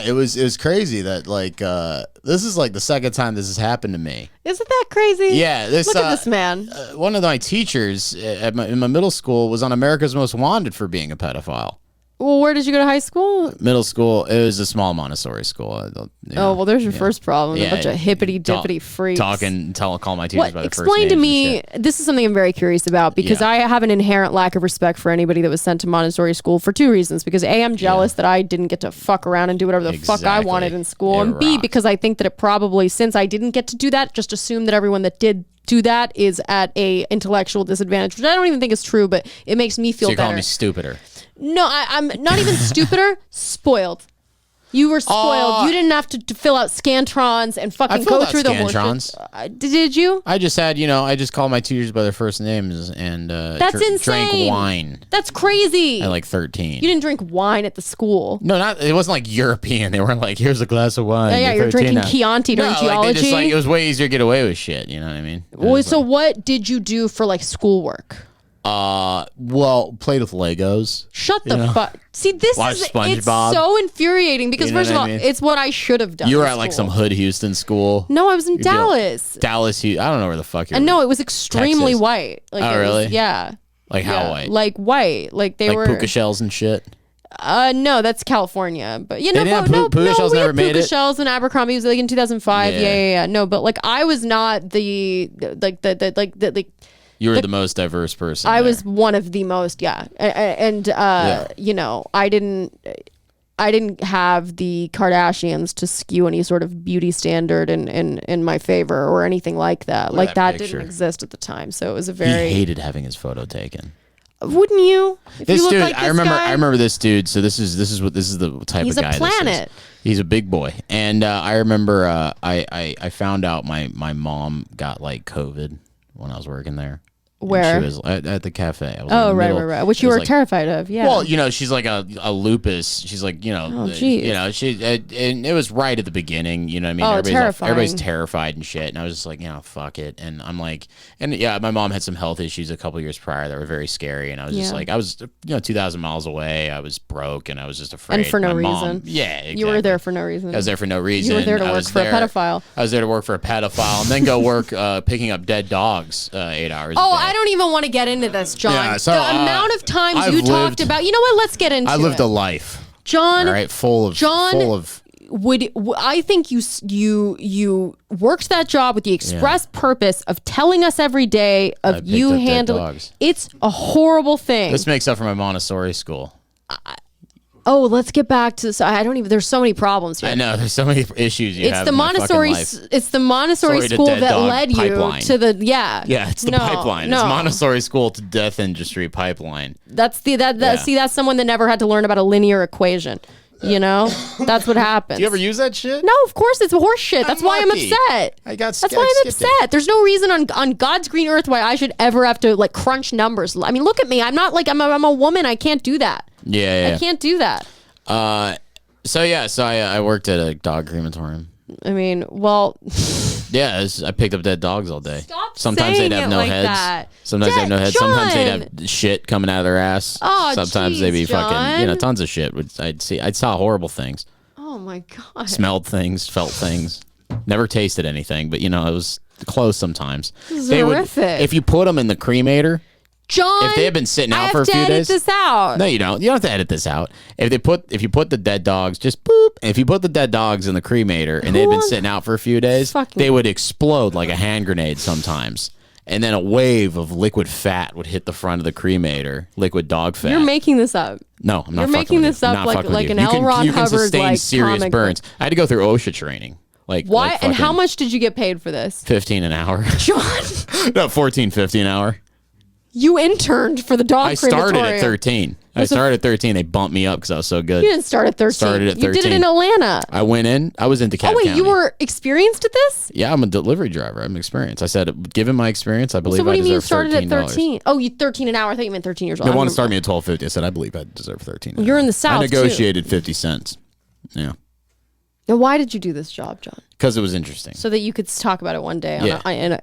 It was crazy that like this is like the second time this has happened to me. Isn't that crazy? Yeah, this Look at this man. one of my teachers in my middle school was on America's Most Wanted for being a pedophile. Well, where did you go to high school? Middle school, it was a small Montessori school. Oh, well, there's your first problem. Yeah, A bunch of hippity-dippity freaks. Call my teachers by their first Explain names to and me, shit. this is something I'm very curious about because Yeah. I have an inherent lack of respect for anybody that was sent to Montessori school for two reasons. Because A, I'm jealous that I didn't get to fuck around and do whatever the fuck I Exactly. wanted in school. It And B, rocked. because I think that it probably, since I didn't get to do that, just assume that everyone that did do that is at a intellectual disadvantage, which I don't even think is true, but it makes me feel So you're calling better. me stupider. No, I'm not even stupider, spoiled. You were spoiled. You didn't have to fill out Scantrons and fucking filled go out through the whole Scantrons. shit. Did you? I just had, I just call my teachers by their first names and That's drank insane. wine That's crazy. at like 13. You didn't drink wine at the school. No, it wasn't like European. They weren't like, here's a glass of wine. Yeah, you're 13 drinking now. Chianti during no, like, they geology. just, like, it was way easier to get away with shit. You know what I mean? It Well, was so what did you do for like schoolwork? Played with Legos. Shut the fuck. See, this Watch is it's SpongeBob. so infuriating because You know first of what all, I mean? it's what I should have done. You were in at like school. some hood Houston school. No, I was in You're dealing- Dallas. Dallas, I don't know where the fuck you're. And no, it was extremely Texas. white. Like, Oh, it was- really? yeah. Like how Yeah, white? Like white. Like they Like were. puka shells and shit. No, that's California. But you know, They didn't no, have puka shells we never had made puka it? shells and Abercrombie was like in 2005. Yeah. Yeah. No, but like I was not the You were the most diverse person. I there. was one of the most, and I didn't have the Kardashians to skew any sort of beauty standard in my favor or anything like that. Look Like at that that picture. didn't exist at the time, so it was a He very. hated having his photo taken. Wouldn't you? If This you look dude, like this I guy? remember this dude. So this is the type He's of a guy. planet. This is. He's a big boy, and I remember I found out my mom got like COVID when I was working there. And Where? she was at the cafe. I was Oh, in the right, middle. right. Which It you was were like- terrified of, yeah. Well, she's like a lupus. She's like, geez. she and it was right at the beginning. You know what I mean? Oh, Everybody's terrifying. terrified and shit. And I was just like, fuck it. And I'm like, and yeah, my mom had some health issues a couple years prior that were very scary. And I was just Yeah. like, I was 2,000 miles away. I was broke and I was just afraid. And for no My mom- reason. Yeah, exactly. You were there for no reason. I was there for no reason. You were there to I work was for a there- pedophile. I was there to work for a pedophile and then go work picking up dead dogs 8 hours. Oh, a day. I don't even want to get into this, John. Yeah, so, the amount of times I've you talked lived- about. You know what? Let's get into I lived it. a life. John, All right, full of. I think you worked that job with the express purpose of telling us every day I of picked you up dead handling. dogs. It's a horrible thing. This makes up for my Montessori school. Oh, let's get back to. So I don't even. There's so many problems here. I know there's so many issues you have. The Montessori. It's the Montessori school that led pipeline. you to the Yeah, it's the pipeline. No. It's Montessori school to death industry pipeline. That's that's someone that never had to learn about a linear equation. You know, that's what happens. Do you ever use that shit? No, of course it's horse shit. That's why I'm upset. That's why I'm upset. There's no reason on God's green earth why I should ever have to like crunch numbers. I mean, look at me. I'm not like I'm a woman. I can't do that. Yeah. I can't do that. So I worked at a dog crematorium. I mean, well, yeah, I picked up dead dogs all day. Stop Sometimes saying they'd have it no like heads. that. Sometimes they have no heads. John! Sometimes they'd have shit coming out of their ass. Oh, sometimes they'd be John. fucking, tons of shit. I saw horrible things. Oh my God. Smelled things, felt things. Never tasted anything, but it was close sometimes. This is horrific. If you put them in the cremator, John, if they had been sitting out for a few days, I have to edit this out. No, you don't. You don't have to edit this out. If you put the dead dogs, just boop. If you put the dead dogs in the cremator and they'd been sitting out for a few days, they would explode like a hand grenade sometimes. And then a wave of liquid fat would hit the front of the cremator, liquid dog fat. You're making this up. No, I'm not. You're making this up like an L. Ron You can Hubbard sustain like serious comic burns. book. I had to go through OSHA training. Why? And how much did you get paid for this? $15 an hour. John, no, $14.50 an hour. You interned for the dog crematorium. I started at 13. I started at 13. They bumped me up because I was so good. You didn't start at 13. Started at 13. You did it in Atlanta. I went in. I was in DeKalb County. You were experienced at this? Yeah, I'm a delivery driver. I'm experienced. I said, given my experience, I believe so what I do you mean you deserve started at $13. 13? Oh, you 13 an hour. I thought you meant 13 years old. They wanted to start me at $12.50. I said, I believe I deserve 13. You're in the South, I negotiated 50 cents. Yeah. Now, why did you do this job, John? Because it was interesting. So that you could talk about it one day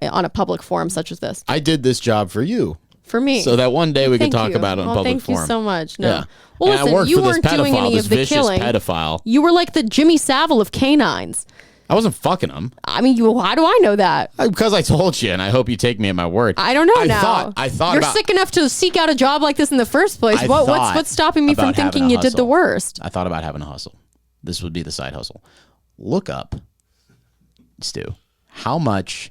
on a public forum such as this. I did this job for you. For me. So that one day we could talk about it on public forum. Thank you so much. No. Yeah. Well, and listen, you weren't doing any this of the vicious killing. pedophile. You were like the Jimmy Savile of canines. I wasn't fucking him. I mean, how do I know that? Because I told you, and I hope you take me at my word. I don't know now. I thought you're sick enough to seek out a job like this in the first place. What's stopping me from thinking you did the worst? I thought about having a hustle. This would be the side hustle. Look up, Stu, how much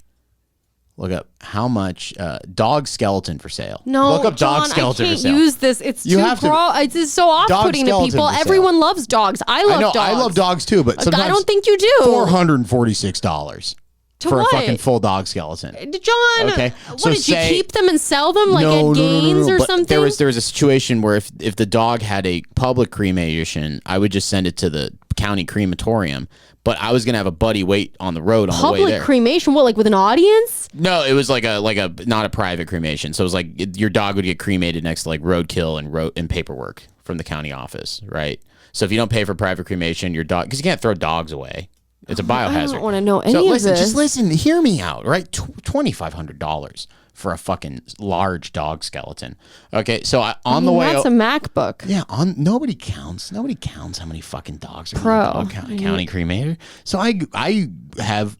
dog skeleton for sale. No, look up John, dog skeleton I can't for sale. use this. It's it's so off-putting to people. Everyone loves dogs. I love dogs. I love dogs too, but sometimes I don't think you do. $446 for a fucking full dog skeleton. John, okay. So did you keep them and sell them like at Gaines or but something? There was a situation where if the dog had a public cremation, I would just send it to the county crematorium. But I was gonna have a buddy wait on the road on the way there. Public cremation? What, like with an audience? No, it was like a not a private cremation. So it was like your dog would get cremated next to like roadkill and paperwork from the county office, right? So if you don't pay for private cremation, your dog, because you can't throw dogs away. It's a biohazard. I don't want to know any of this. Just listen, hear me out, right? $2,500 for a fucking large dog skeleton. Okay, so on the way, that's a MacBook. Yeah, nobody counts. Nobody counts how many fucking dogs are in the county cremator. So I have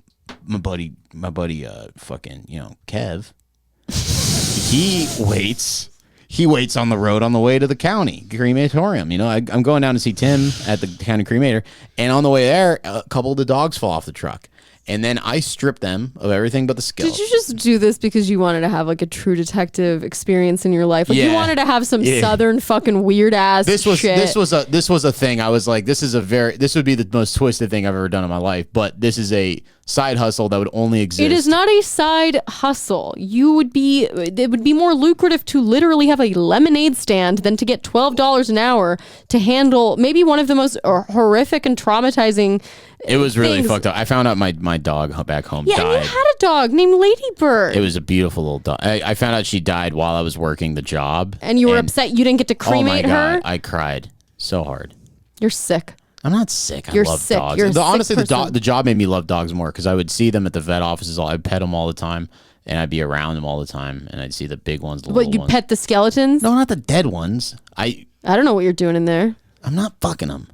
my buddy, fucking Kev. He waits on the road on the way to the county crematorium. I'm going down to see Tim at the county cremator, and on the way there, a couple of the dogs fall off the truck. And then I stripped them of everything but the skeleton. Did you just do this because you wanted to have like a true detective experience in your life? Like you wanted to have some southern fucking weird ass shit. This was a thing. I was like, this would be the most twisted thing I've ever done in my life. But this is a side hustle that would only exist. It is not a side hustle. It would be more lucrative to literally have a lemonade stand than to get $12 an hour to handle maybe one of the most horrific and traumatizing. It was really fucked up. I found out my dog back home died. Yeah, you had a dog named Ladybird. It was a beautiful little dog. I found out she died while I was working the job. And you were upset you didn't get to cremate her? I cried so hard. You're sick. I'm not sick. I love sick. dogs. You're a honestly, sick person. the job made me love dogs more because I would see them at the vet offices. I'd pet them all the time, and I'd be around them all the time, and I'd see the big ones, the little ones. What, you pet the skeletons? No, not the dead ones. I don't know what you're doing in there. I'm not fucking them.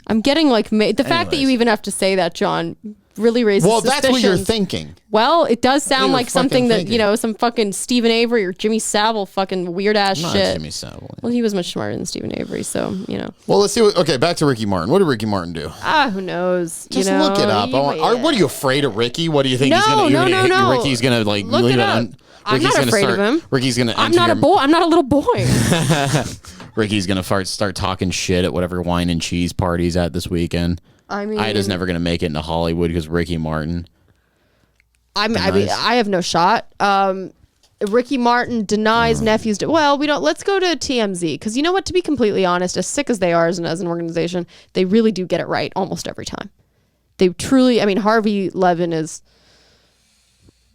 I'm getting like the fact that you even have to say that, John, really raises suspicions. That's what you're thinking. Well, it does sound like something that some fucking Stephen Avery or Jimmy Savile fucking weird ass shit. Not Jimmy Savile. Yeah. Well, he was much smarter than Stephen Avery, so Well, let's see. Back to Ricky Martin. What did Ricky Martin do? Who knows? Just look it up. What are you afraid of Ricky? What do you think he's gonna? No. Ricky's gonna like look leave it it up. on. I'm not afraid of him. Ricky's gonna. I'm not a boy. I'm not a little boy. Ricky's gonna start talking shit at whatever wine and cheese party's at this weekend. I mean, Ida's never gonna make it into Hollywood because Ricky Martin. I mean, I have no shot. Ricky Martin denies nephews. Well, we don't. Let's go to TMZ because you know what? To be completely honest, as sick as they are as an organization, they really do get it right almost every time. They truly. I mean, Harvey Levin is.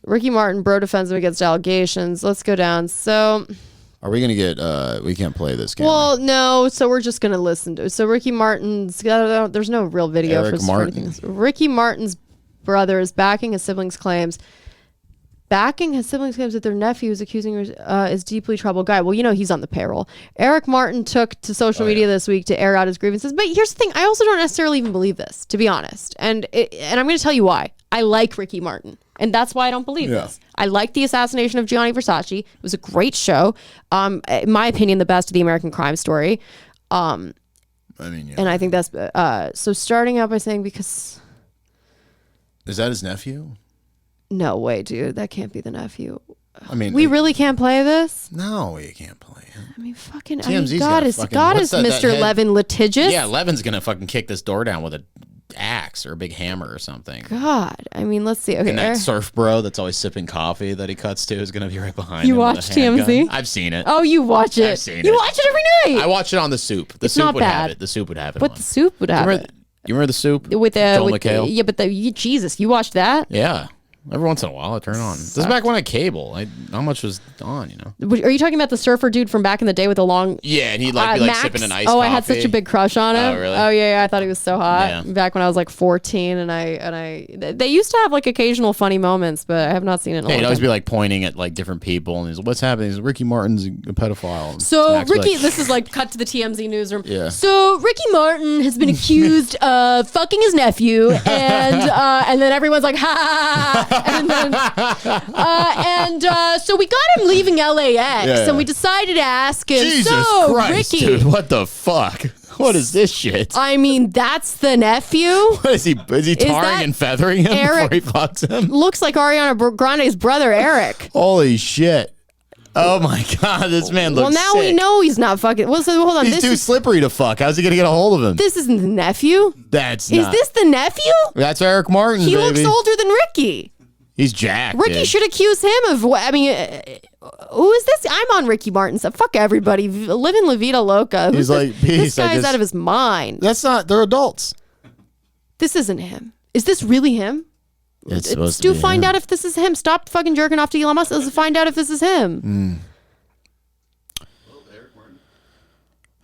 Ricky Martin, bro defends him against allegations. Let's go down. So. Are we gonna get? We can't play this game. Well, no. So we're just gonna listen to it. So Ricky Martin's. There's no real video Eric for Martin. anything. Ricky Martin's brother is backing his siblings' claims. Backing his siblings' claims that their nephew is accusing is deeply troubled guy. Well, you know he's on the payroll. Eric Martin took to social media this week to air out his grievances. But here's the thing: I also don't necessarily even believe this, to be honest. And I'm going to tell you why. I like Ricky Martin, and that's why I don't believe this. I like the assassination of Gianni Versace. It was a great show. In my opinion, the best of the American Crime Story. I mean, yeah. And I think that's so. Starting out by saying because. Is that his nephew? No way, dude. That can't be the nephew. I mean, we really can't play this? No, you can't play it. I mean, fucking. TMZ's God is Mr. Levin litigious. Yeah, Levin's gonna fucking kick this door down with an axe or a big hammer or something. God, I mean, let's see. Okay, And that surf bro that's always sipping coffee that he cuts to is gonna be right behind You him. watch TMZ? I've seen it. Oh, you watch it. I've seen you it. watch it every night. I watch it on the Soup. The It's Soup not would have bad. it. The Soup would have it. But on. the Soup would have it. You remember the Soup With Joel with McHale? yeah, but Jesus, you watched that? Yeah. Every once in a while, I turn it on. This is back when I had cable. How much was on, you know? Are you talking about the surfer dude from back in the day with the long? Yeah, and he'd like be like Max? sipping an iced Oh, coffee. I had such a big crush on him. Oh, really? Oh yeah, I thought he was so hot. Yeah. Back when I was like 14, and they used to have like occasional funny moments, but I have not seen it in a Yeah, long he'd always time. be like pointing at like different people, and he's like, "What's happening?" He's like, Ricky Martin's a pedophile. And So Max would be Ricky, like, this is like cut to the TMZ newsroom. Yeah. So Ricky Martin has been accused of fucking his nephew, and then everyone's like, ha ha ha, and then so we got him leaving LAX, Yeah. and we decided to ask him. Jesus so Christ, Ricky, dude, what the fuck? What is this shit? I mean, that's the nephew. What is he? Is he that tarring and feathering him Eric- before he fucks him? Looks like Ariana Grande's brother Eric. Holy shit! Oh my god, this man looks. Well, now we sick. know he's not fucking. Well, so hold on. He's This too is slippery to fuck. How's he gonna get a hold of him? this isn't the nephew. That's Is not. this the nephew? That's Eric Martin. He baby. looks older than Ricky. He's jacked. Ricky dude. should accuse him of what? I mean, who is this? I'm on Ricky Martin stuff. Fuck everybody. Living La Vida Loca. He's like, this peace, I guy's just- out of his mind. That's not. They're adults. This isn't him. Is this really him? It's supposed Do to be find him. out if this is him. Stop fucking jerking off to Elon Musk. Let's find out if this is him.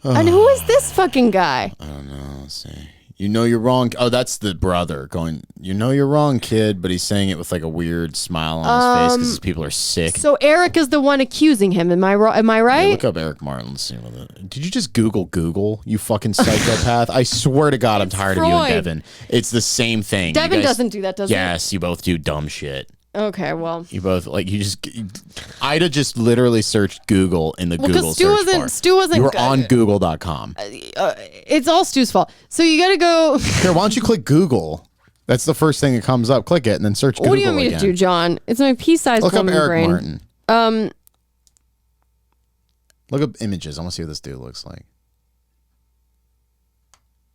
And who is this fucking guy? I don't know. Let's see. You know you're wrong. Oh, that's the brother going. You know you're wrong, kid. But he's saying it with like a weird smile on his face because his people are sick. So Eric is the one accusing him. Am I Yeah, right? look up Eric Martin. Let's see what it. Did you just Google? You fucking psychopath! I swear to God, I'm tired of you and Freud. Devin. It's the same thing. You Devin guys- doesn't do that, does he? Yes, you both do dumb shit. Okay, well. You both like you just. Ida just literally searched Google in the Well, Google because Stu search wasn't. bar. Stu wasn't. You were on Google.com. It's all Stu's fault. So you gotta go. Here, why don't you click Google? That's the first thing that comes up. Click it and then search Google What do you want me again. to do, John? It's my pea-sized Look up woman Eric brain. Martin. Look up images. I want to see what this dude looks like.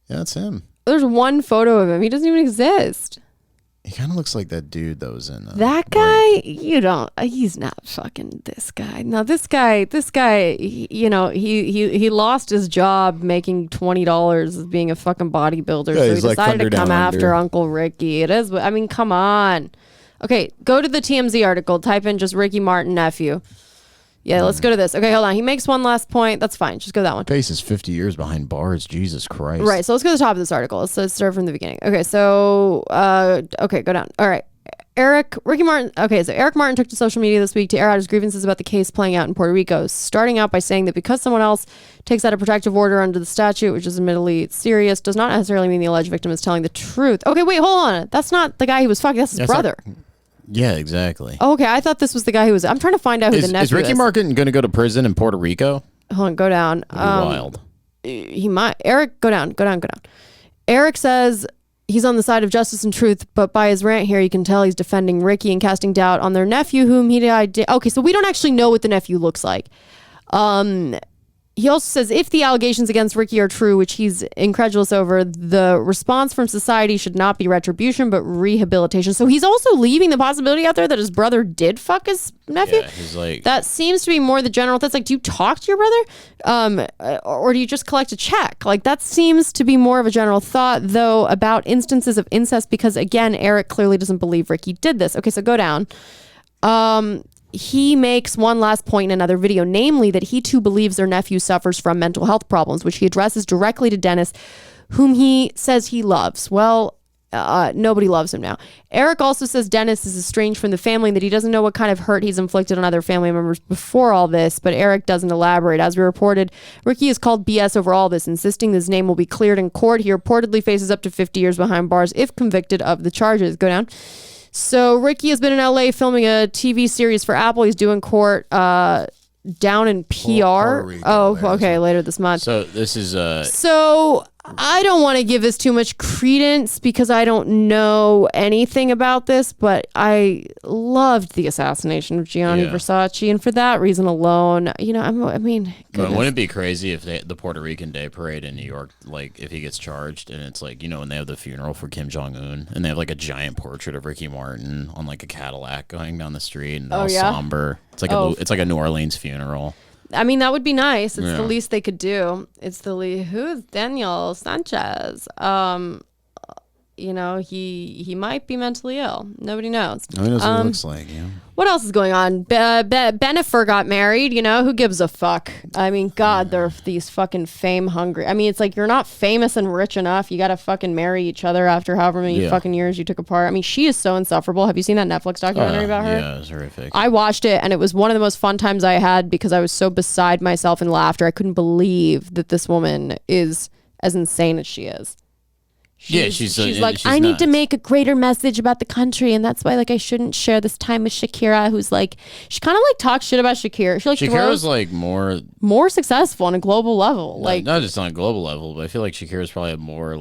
Yeah, that's him. There's one photo of him. He doesn't even exist. He kind of looks like that dude that was in That guy, you don't. He's not fucking this guy. No, this guy. He lost his job making $20 as being a fucking bodybuilder. Yeah, So he he's like decided to Thunder come Down after Under. Uncle Ricky. It is. I mean, come on. Okay, go to the TMZ article. Type in just Ricky Martin nephew. Yeah, let's go to this. Okay, hold on. He makes one last point. That's fine. Just go to that one. Pace is 50 years behind bars. Jesus Christ. Right. So let's go to the top of this article. Let's start from the beginning. Okay. So, okay, go down. All right. Ricky Martin. Okay. So Eric Martin took to social media this week to air out his grievances about the case playing out in Puerto Rico, starting out by saying that because someone else takes out a protective order under the statute, which is admittedly serious, does not necessarily mean the alleged victim is telling the truth. Okay. Wait, hold on. That's not the guy he was fucking. That's his That's brother. Yeah, exactly. Oh, okay. I thought this was the guy who was. I'm trying to find out who the nephew Is Ricky Martin going to go to prison in Puerto Rico? Hold on. Go down. Wild. He might. Eric, go down. Eric says he's on the side of justice and truth, but by his rant here, you can tell he's defending Ricky and casting doubt on their nephew, whom he did. Okay, so we don't actually know what the nephew looks like. He also says if the allegations against Ricky are true, which he's incredulous over, the response from society should not be retribution, but rehabilitation. So he's also leaving the possibility out there that his brother did fuck his nephew. Yeah, he's like, that seems to be more the general. That's like, do you talk to your brother, or do you just collect a check? Like that seems to be more of a general thought, though, about instances of incest. Because again, Eric clearly doesn't believe Ricky did this. Okay, so go down. He makes one last point in another video, namely that he too believes their nephew suffers from mental health problems, which he addresses directly to Dennis, whom he says he loves. Well, nobody loves him now. Eric also says Dennis is estranged from the family, that he doesn't know what kind of hurt he's inflicted on other family members before all this, but Eric doesn't elaborate. As we reported, Ricky has called BS over all this, insisting his name will be cleared in court. He reportedly faces up to 50 years behind bars if convicted of the charges. Go down. So Ricky has been in LA filming a TV series for Apple. He's doing court down in PR. Okay, later this month. so this is So I don't want to give this too much credence because I don't know anything about this, but I loved the assassination of Gianni Versace, and for that reason alone, I mean, but wouldn't it be crazy if the Puerto Rican Day Parade in New York, like if he gets charged and it's like, when they have the funeral for Kim Jong-un and they have like a giant portrait of Ricky Martin on like a Cadillac going down the street and all somber. It's like it's like a New Orleans funeral. I mean, that would be nice. It's the least they could do. It's the least. Who's Daniel Sanchez? He might be mentally ill. Nobody knows. Nobody knows what he looks like. Yeah. What else is going on? Ben Affleck got married. Who gives a fuck? I mean, God, they're these fucking fame hungry. I mean, it's like you're not famous and rich enough. You got to fucking marry each other after however many fucking years you took apart. I mean, she is so insufferable. Have you seen that Netflix documentary about her? Yeah, it's horrific. I watched it and it was one of the most fun times I had because I was so beside myself in laughter. I couldn't believe that this woman is as insane as she is. She's like, I need to make a greater message about the country, and that's why I shouldn't share this time with Shakira, who's like, she kind of talks shit about Shakira. Shakira's more successful on a global level, not just on a global level, but I feel like Shakira's probably more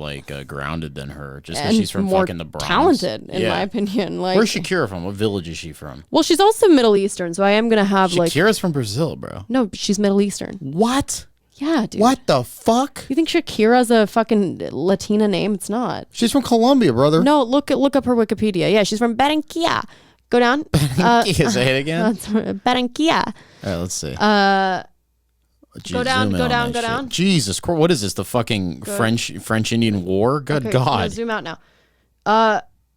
grounded than her, just because she's from fucking the Bronx. Talented, in my opinion. Where's Shakira from? What village is she from? Well, she's also Middle Eastern, so I am gonna have Shakira's from Brazil, bro. No, she's Middle Eastern. What? Yeah, dude. What the fuck? You think Shakira's a fucking Latina name? It's not. She's from Colombia, brother. No, look up her Wikipedia. Yeah, she's from Barranquilla. Go down. Barranquilla, say it again. Barranquilla. All right, let's see. Go down. Jesus Christ, what is this? The fucking French Indian War? Good God. Zoom out now.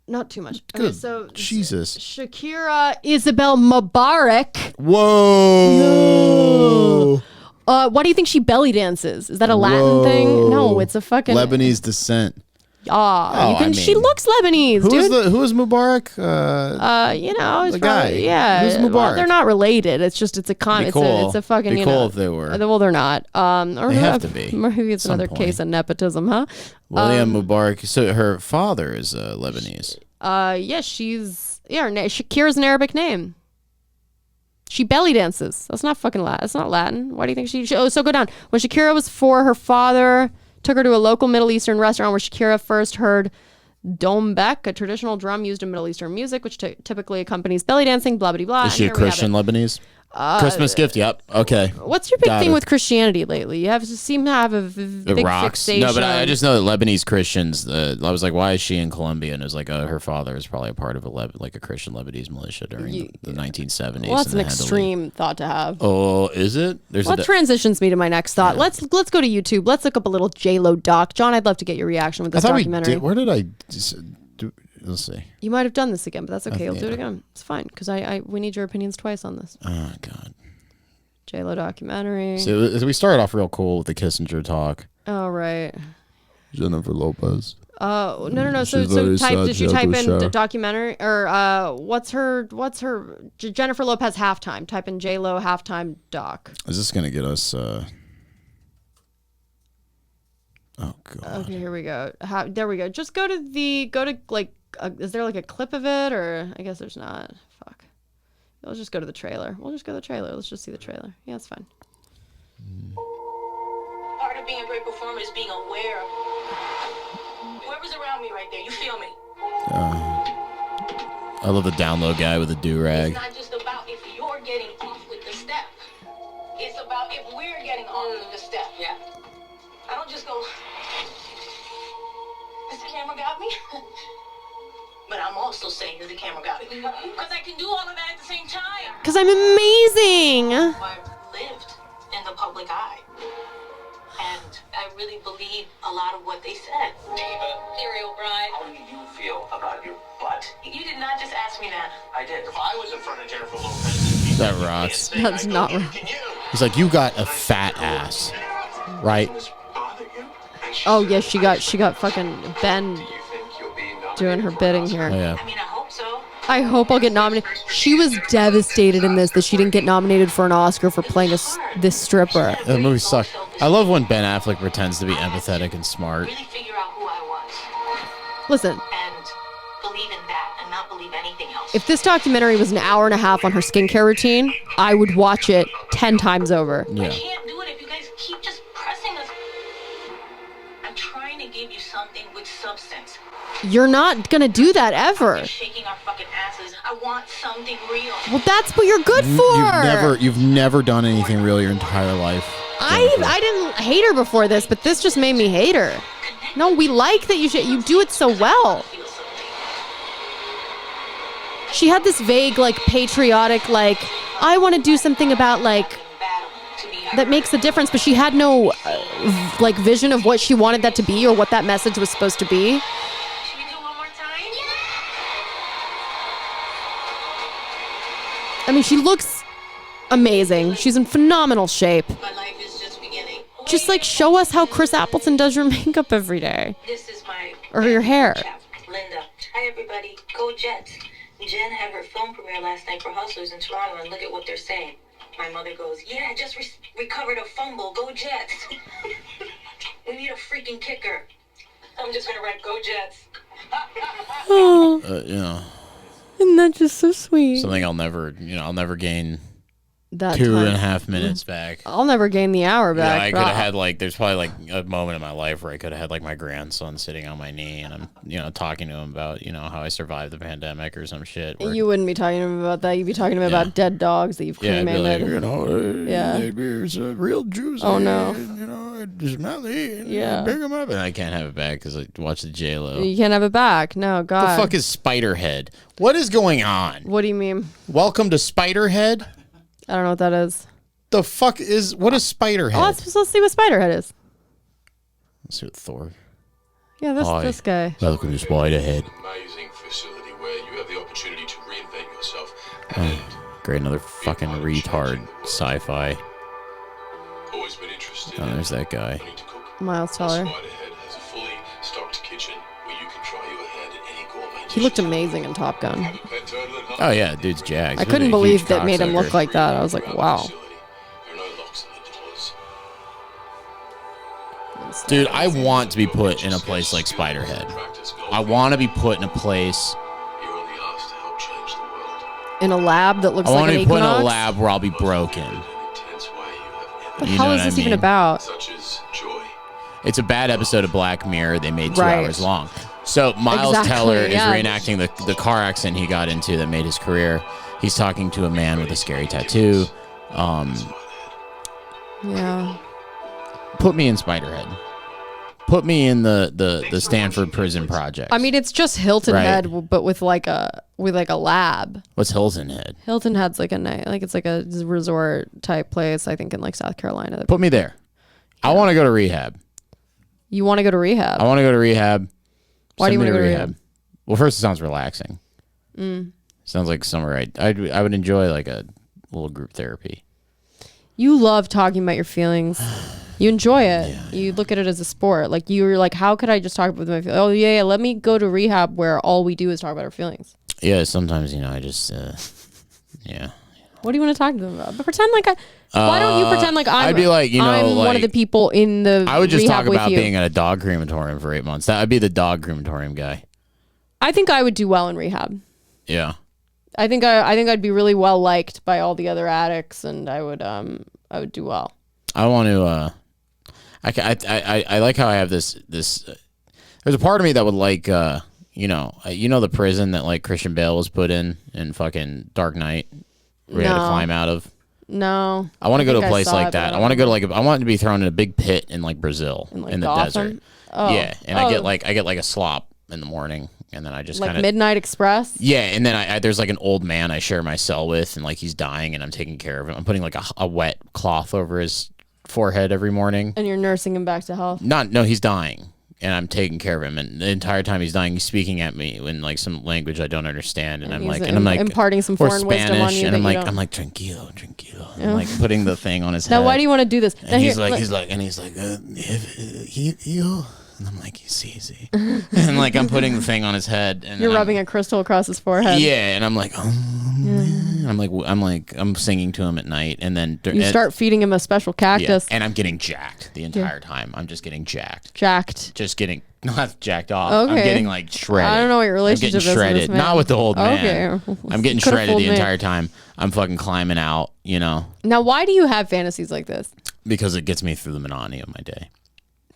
Not too much. Good. Okay, so Jesus. Shakira Isabel Mubarak. Whoa. Why do you think she belly dances? Is that a Latin thing? No, it's a fucking Lebanese descent. She looks Lebanese, dude. Who is Mubarak? It's the guy. Yeah, Who's Mubarak? Well, they're not related. It's just it's a fucking. Be cool if they were. Well, they're not. They have to be. Maybe it's another case of nepotism, huh? William Mubarak. So her father is Lebanese. Shakira's an Arabic name. She belly dances. That's not fucking Latin. That's not Latin. Why do you think she so go down. When Shakira was 4, her father took her to a local Middle Eastern restaurant where Shakira first heard dombek, a traditional drum used in Middle Eastern music, which typically accompanies belly dancing, blah, blah, blah. Is she a Christian Lebanese? Christmas gift, yep. Okay. What's your big thing with Christianity lately? You seem to have a big fixation. No, but I just know that Lebanese Christians, I was like, why is she in Colombia? And it was like, her father is probably a part of a Christian Lebanese militia during the 1970s. Well, that's an extreme thought to have. Oh, is it? That transitions me to my next thought. Yeah. Let's go to YouTube. Let's look up a little J-Lo doc. John, I'd love to get your reaction with this documentary. Where did I... Let's see. You might have done this again, but that's okay. You'll do it again. It's fine because we need your opinions twice on this. Oh God. J-Lo documentary. So we started off real cool with the Kissinger talk. Oh right. Jennifer Lopez. No. So did you type in documentary or what's her Jennifer Lopez halftime? Type in J-Lo halftime doc. Is this gonna get us? Oh God. Okay, here we go. There we go. Just go to is there a clip of it or I guess there's not. Fuck. Let's just go to the trailer. Let's just see the trailer. Yeah, it's fine. Part of being a great performer is being aware of whoever's around me right there. You feel me? I love the download guy with the do-rag. It's not just about if you're getting off with the step. It's about if we're getting off with the camera got me. But I'm also saying that the camera got me. Because I can do all of that at the same time. Because I'm amazing. I've lived in the public eye. And I really believe a lot of what they said. Diva. Serial bride. How do you feel about your butt? You did not just ask me that. I did. If I was in front of Jennifer Lopez, That rocks. That's not right. can you? He's like, you got a fat ass, right? Bother you? Oh yeah, she got fucking Ben Do you think you'll be nominated doing her for an bidding Oscar? here. Oh, yeah. I mean, I hope so. I hope I'll get nominated. She was devastated in this that she didn't get nominated for an Oscar for playing this stripper. The movie sucked. I love when Ben Affleck pretends to be empathetic and smart. Really figure out who I was. Listen, And believe in that and not believe anything else. if this documentary was an hour and a half on her skincare routine, I would watch it 10 times over. I Yeah. can't do it if you guys keep just pressing us. I'm trying to give you something with substance. You're not gonna do that ever. Shaking our fucking asses. I want something real. Well, that's what you're good for. You've never done anything real your entire life. I didn't hate her before this, but this just made me hate her. No, we like that you do it so well. Feel something. She had this vague, like, patriotic, like, I want to do something about, like, Battle to be heard. that makes a difference, but she had no, like, vision of what she wanted that to be or what that message was supposed to be. Should we do it one more time? I mean, she looks amazing. She's in phenomenal shape. My life is just beginning. Just, like, show us how Chris Appleton does your makeup every day. This is my Or your hair. Linda. Hi everybody. Go Jets. Jen had her film premiere last night for Hustlers in Toronto, and look at what they're saying. My mother goes, yeah, just recovered a fumble. Go Jets. We need a freaking kicker. I'm just gonna write Go Jets. Oh, You know, isn't that just so sweet? something I'll never gain That 2.5 minutes back. I'll never gain the hour Yeah, back. I but could have had like, there's probably like a moment in my life where I could have had like my grandson sitting on my knee and I'm, talking to him about, how I survived the pandemic or some shit. Where, You wouldn't be talking to him about that. You'd be talking to him about dead dogs that you've yeah, I'd be cremated. like, Yeah. it's a real juice. Oh, no. It's smelly. Yeah. Pick him up. And I can't have it back because I watched the J-Lo. You can't have it back. No, The God. fuck is Spiderhead? What is going on? What do you mean? Welcome to Spiderhead? I don't know what that is. What is Spiderhead? Oh, let's see what Spiderhead is. Let's see what Thor. Yeah, this guy. Welcome to Spiderhead. Amazing facility where you have the opportunity to reinvent yourself. Great, another fucking retard sci-fi. Always been interested Oh, in there's that guy. learning to cook. Miles Teller. Spiderhead has a fully stocked kitchen where you can try your hand at any gourmet He looked dish. amazing in Top Gun. Have a pet turtle at home. Oh yeah, dude's jacked. I He's couldn't a believe huge that made him look cocksucker. like that. I was like, Around the wow. facility. There are no locks on the doors. Dude, I want to be put in a place like Spiderhead. Practice golf. I want to be put in a place. You're only asked to help change the world. In a lab that looks I like want an to be put in a Equinox? lab where I'll be broken. In an intense way you have What the ever You hell know is what I this even mean? about? such as joy. It's a bad episode of Black Mirror. They made 2 Right. hours long. So Miles Exactly, Teller is yeah. reenacting the car accident he got into that made his career. He's talking to a man with a scary tattoo. Yeah. Put me in Spiderhead. Put me in the Stanford Prison Project. I mean, it's just Hilton Right. Head, but with like a lab. What's Hilton Head? Hilton Head's like a night, like it's like a resort type place. I think in like South Carolina. Put me there. I want to go to rehab. You want to go to rehab? I want to go to rehab. Why do you Send me wanna go to rehab? Well, first it sounds relaxing. Sounds like somewhere I would enjoy like a little group therapy. You love talking about your feelings. You enjoy it. You look at it as a sport. Like you're like, how could I just talk about my feelings? Oh yeah, let me go to rehab where all we do is talk about our feelings. Yeah, sometimes I just yeah. What do you want to talk to them about? But pretend like why don't you pretend like I'm? I'd be like, I'm one of the people in the. I would just rehab talk with about you. being at a dog crematorium for 8 months. That I'd be the dog crematorium guy. I think I would do well in rehab. Yeah. I think I'd be really well liked by all the other addicts, and I would do well. I want to. I like how I have this. There's a part of me that would like. The prison that like Christian Bale was put in fucking Dark Knight, where he had to No. climb out of. No, I want to go to think a I place saw like it, that. but I want to go to I want to be thrown in a big pit in like Brazil In, like, in the Gotham? desert. Oh. Yeah, and I get like a slop in the morning, and then I just Like kind of Midnight Express. yeah, and then I there's like an old man I share my cell with, and like he's dying, and I'm taking care of him. I'm putting like a wet cloth over his forehead every morning. And you're nursing him back to health. No, he's dying, and I'm taking care of him. And the entire time he's dying, he's speaking at me in like some language I don't understand, and I'm he's like imparting some or foreign wisdom on you and that I'm you like don't. I'm like tranquilo, I'm like putting the thing on his head. Now, why do you want to do this? Now, And he's here, like, let- you, and I'm like, it's easy, and like I'm putting the thing on his head, and you're then rubbing a crystal across his forehead. yeah, and I'm like, I'm singing to him at night, and then You start feeding him a special cactus. and I'm getting jacked the entire time. I'm just getting jacked, Jacked. just getting not jacked off. Okay. I'm getting like shredded. I don't know what your relationship I'm is getting with shredded. this man. Not with the old man. Okay. I'm getting Could've shredded fooled the me. entire time. I'm fucking climbing out, Now, why do you have fantasies like this? because it gets me through the monotony of my day.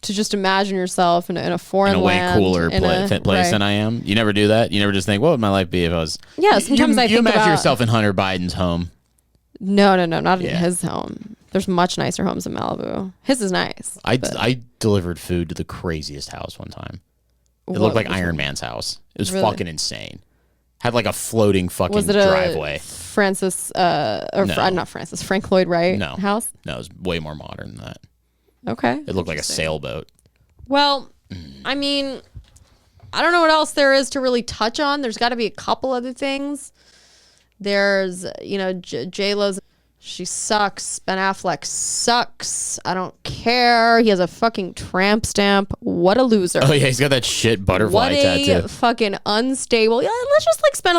To just imagine yourself in a foreign In a way land, cooler in place than I am. You never do that? You never just think, what would my life be if I was... Yeah, sometimes I you think imagine about- yourself in Hunter Biden's home. No, not in Yeah. his home. There's much nicer homes in Malibu. His is nice. but- I delivered food to the craziest house one time. It What looked like was Iron it? Man's house. It was Really? fucking insane. Had like a floating fucking Was it a driveway. Francis, No. not Francis, Frank Lloyd Wright No. house? No, it was way more modern than that. Okay. It looked like a Interesting. sailboat. Well, I mean, I don't know what else there is to really touch on. There's got to be a couple other things. There's, J-Lo's, she sucks. Ben Affleck sucks. I don't care. He has a fucking tramp stamp. What a loser. Oh yeah, he's got that shit butterfly What a tattoo. fucking unstable. Yeah, let's just let's talk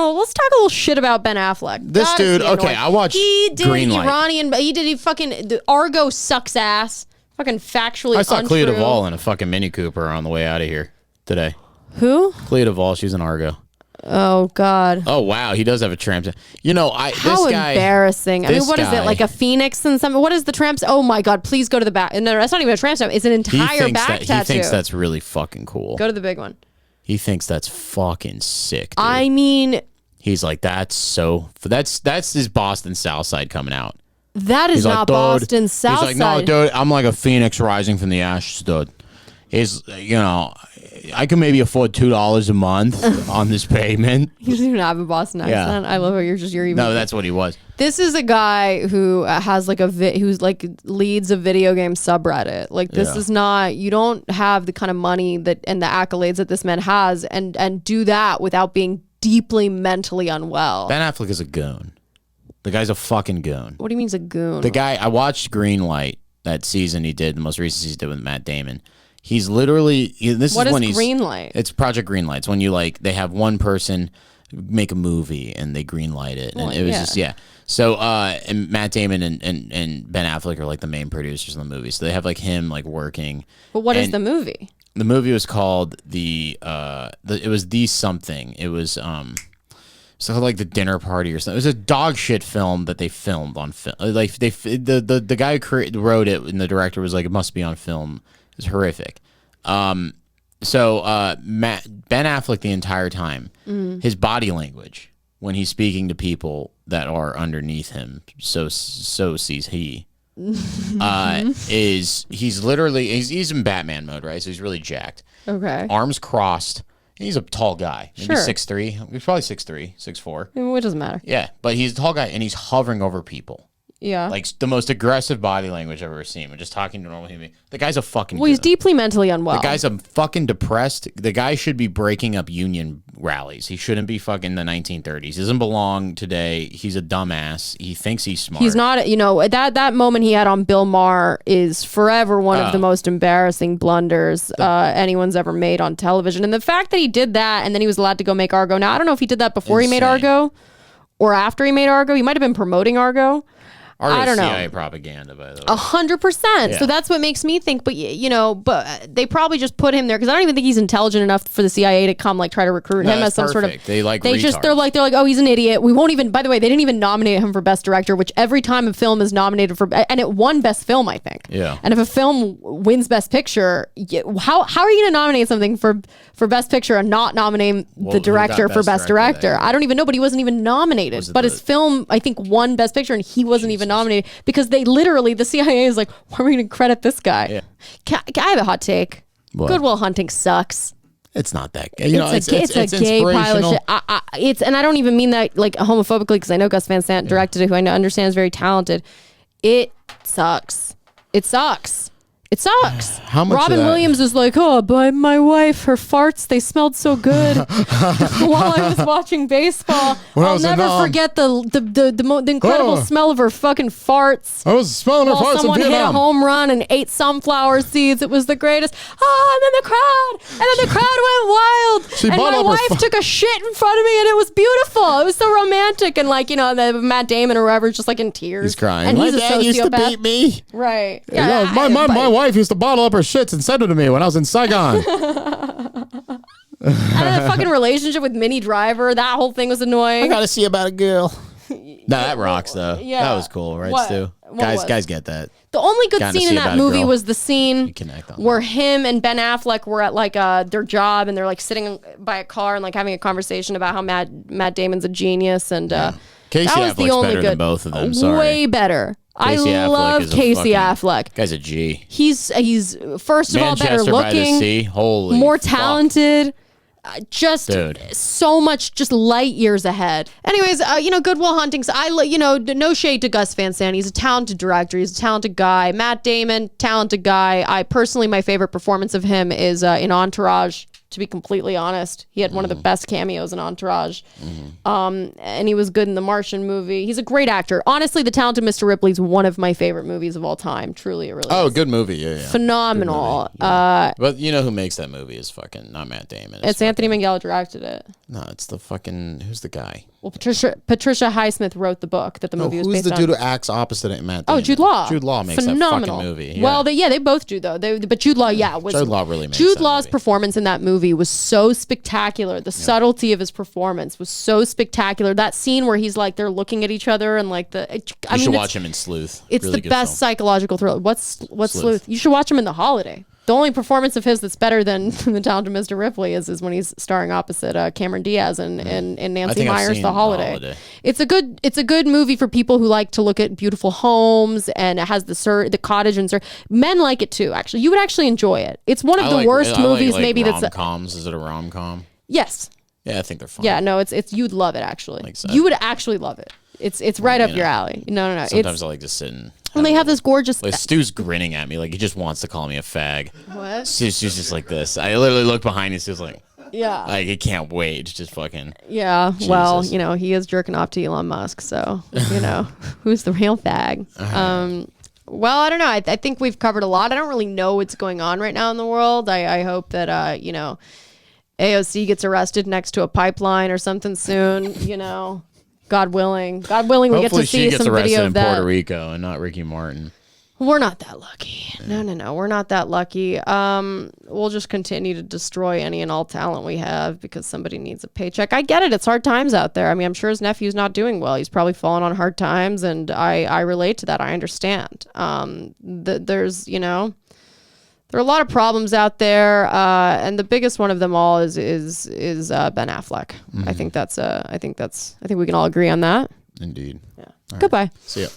a little shit about Ben Affleck. This God, is dude, he okay, annoying. I watched He did Greenlight. Iranian, the Argo sucks ass. Fucking factually I saw untrue. Clea Duvall in a fucking Mini Cooper on the way out of here today. Who? Clea Duvall, she's an Argo. Oh God. Oh wow, he does have a tramp. How this guy, embarrassing. I mean, this what is guy- it? Like a phoenix and something? What is the tramp? Oh my God, please go to the back. No, that's not even a tramp stamp. It's an he entire thinks back that tattoo. he thinks that's really fucking cool. Go to the big one. He thinks that's fucking sick, dude. I mean, He's like, that's his Boston South Side coming out. that is He's not like, dude. Boston South He's like, no, Side. dude, I'm like a phoenix rising from the ashes, dude. He's, I can maybe afford $2 a month on this payment. He doesn't even have a Boston accent. I love how you're even. No, that's what he was. This is a guy who has who's leads a video game subreddit. Like this Yeah. is not, you don't have the kind of money that and the accolades that this man has and do that without being deeply mentally unwell. Ben Affleck is a goon. The guy's a fucking goon. What do you mean he's a goon? The guy, I watched Greenlight, that season he did, the most recent season he did with Matt Damon. He's literally, this What is is when he's. Greenlight? It's Project Greenlight. It's when you they have one person make a movie and they greenlight it. And Well, it was yeah. just, yeah. So, and Matt Damon and Ben Affleck are like the main producers in the movie. So they have him working. But what is and the movie? The movie was called it was The Something. It was, so like the dinner party or something. It was a dog shit film that they filmed on film. The guy who wrote it and the director was like, it must be on film. It was horrific. Ben Affleck the entire time, his body language when he's speaking to people that are underneath him, so sees he. He's literally he's in Batman mode, right? So he's really jacked. Okay. Arms crossed. He's a tall guy, maybe Sure. 6'3". He's probably 6'3", 6'4". It doesn't matter. Yeah, but he's a tall guy and he's hovering over people. Yeah. Like the most aggressive body language I've ever seen. When just talking to normal human. The guy's a fucking. Well, he's goon. deeply mentally unwell. The guy's a fucking depressed. The guy should be breaking up union rallies. He shouldn't be fucking the 1930s. He doesn't belong today. He's a dumbass. He thinks he's smart. He's not, that moment he had on Bill Maher is forever one of the most embarrassing blunders anyone's ever made on television. And the fact that he did that and then he was allowed to go make Argo. Now, I don't know if he did that before he made Insane. Argo or after he made Argo. He might have been promoting Argo. I don't know. CIA propaganda, by the way. 100%. Yeah. So that's what makes me think. But but they probably just put him there because I don't even think he's intelligent enough for the CIA to come try to recruit No, him that's as some sort of. perfect. They like They're retards. like oh, he's an idiot. We won't even. By the way, they didn't even nominate him for Best Director, which every time a film is nominated for, and it won Best Film, I think. Yeah. And if a film wins Best Picture, how are you going to nominate something for Best Picture and not nominate Well, the who got director for Best Best Director Director? that I don't even know, but he wasn't even nominated. Was it But his the- film, I think, won Best Picture, and he wasn't even nominated because they literally, the CIA is like, why are we going to credit this guy? Yeah. I have a hot take. What? Good Will Hunting sucks. It's not that gay. You know, it's a gay pile of shit. And I don't even mean that like homophobically, because I know Gus Van Sant directed it, who I know understands very talented. It sucks. It sucks. It sucks. How much Robin Williams is like, oh, but my wife, her farts, they smelled so good while I was watching baseball. I'll never forget the incredible smell of her fucking farts. I was smelling her farts someone hit a home run and ate sunflower seeds. It was the greatest. Oh, and then the crowd went wild. And my wife took a shit in front of me, and it was beautiful. It was so romantic. And like, you know, the Matt Damon or whoever is just like in tears. He's crying. And my he's a dad sociopath. used to beat me. Right. Yeah, my wife used to bottle up her shits and send it to me when I was in Saigon. And a fucking relationship with Minnie Driver. That whole thing was annoying. I gotta see about a girl. No, that rocks though. Yeah. That was cool, right, What? Stu? What Guys get that. The only good Gotta scene see in that about a movie girl. was the scene where him and Ben Affleck were at like their job, and they're like sitting by a car and like having a conversation about how Matt Damon's a genius, and Casey that was Affleck's the only better good. than both of them. Sorry. Way better. Casey I Affleck love is a Casey fucking- Affleck. Guy's a G. He's first of all better Manchester by the looking, Sea. Holy more fuck. talented. Just Dude. so much, just light years ahead. Anyways, you know, Good Will Hunting. So no shade to Gus Van Sant. He's a talented director. He's a talented guy. Matt Damon, talented guy. I personally, my favorite performance of him is in Entourage. To be completely honest, he had one of the best cameos in Entourage, and he was good in the Martian movie. He's a great actor. Honestly, The Talented Mr. Ripley is one of my favorite movies of all time. Truly, it really is. Good movie. Yeah. Phenomenal. Good movie, yeah. But you know who makes that movie is fucking not Matt Damon. It's Anthony Minghella directed it. No, it's the fucking who's the guy? Well, Patricia Highsmith wrote the book that the movie was who's based the on. dude who acts opposite of Matt Damon? Oh, Jude Law. Jude Law makes Phenomenal. that fucking movie. Yeah. Well, they both do though. But Jude Law, was Jude Law really makes Jude that Law's movie. performance in that movie was so spectacular. The subtlety of his performance was so spectacular. That scene where he's like they're looking at each other and like You should watch him in Sleuth. It's Really the good best film. psychological thriller. What's Sleuth? You should watch him in The Holiday. The only performance of his that's better than The Talented Mr. Ripley is when he's starring opposite Cameron Diaz and Nancy Meyers' The Holiday. It's a good movie for people who like to look at beautiful homes, and it has the cottage and men like it too. Actually, you would actually enjoy it. It's one of the worst movies. Maybe that's rom-coms. Is it a rom-com? Yes. Yeah, I think they're fun. Yeah, no, it's you'd love it actually. Like so. You would actually love it. It's right up your alley. No. Sometimes I like to sit and. And they have this gorgeous. Like Stu's grinning at me like he just wants to call me a fag. What? She's just like this. I literally look behind you. Stu's like, yeah. Like he can't wait. It's just fucking. Yeah. Jesus. Well, he is jerking off to Elon Musk. So who's the real fag? Well, I don't know. I think we've covered a lot. I don't really know what's going on right now in the world. I hope that AOC gets arrested next to a pipeline or something soon. God willing, we Hopefully get to see she gets some arrested video in of that. Puerto Rico and not Ricky Martin. We're not that lucky. No. We're not that lucky. We'll just continue to destroy any and all talent we have because somebody needs a paycheck. I get it. It's hard times out there. I mean, I'm sure his nephew's not doing well. He's probably fallen on hard times, and I relate to that. I understand. There's, there are a lot of problems out there, and the biggest one of them all is Ben Affleck. Mm-hmm. I think we can all agree on that. Indeed. Yeah. Goodbye. See ya.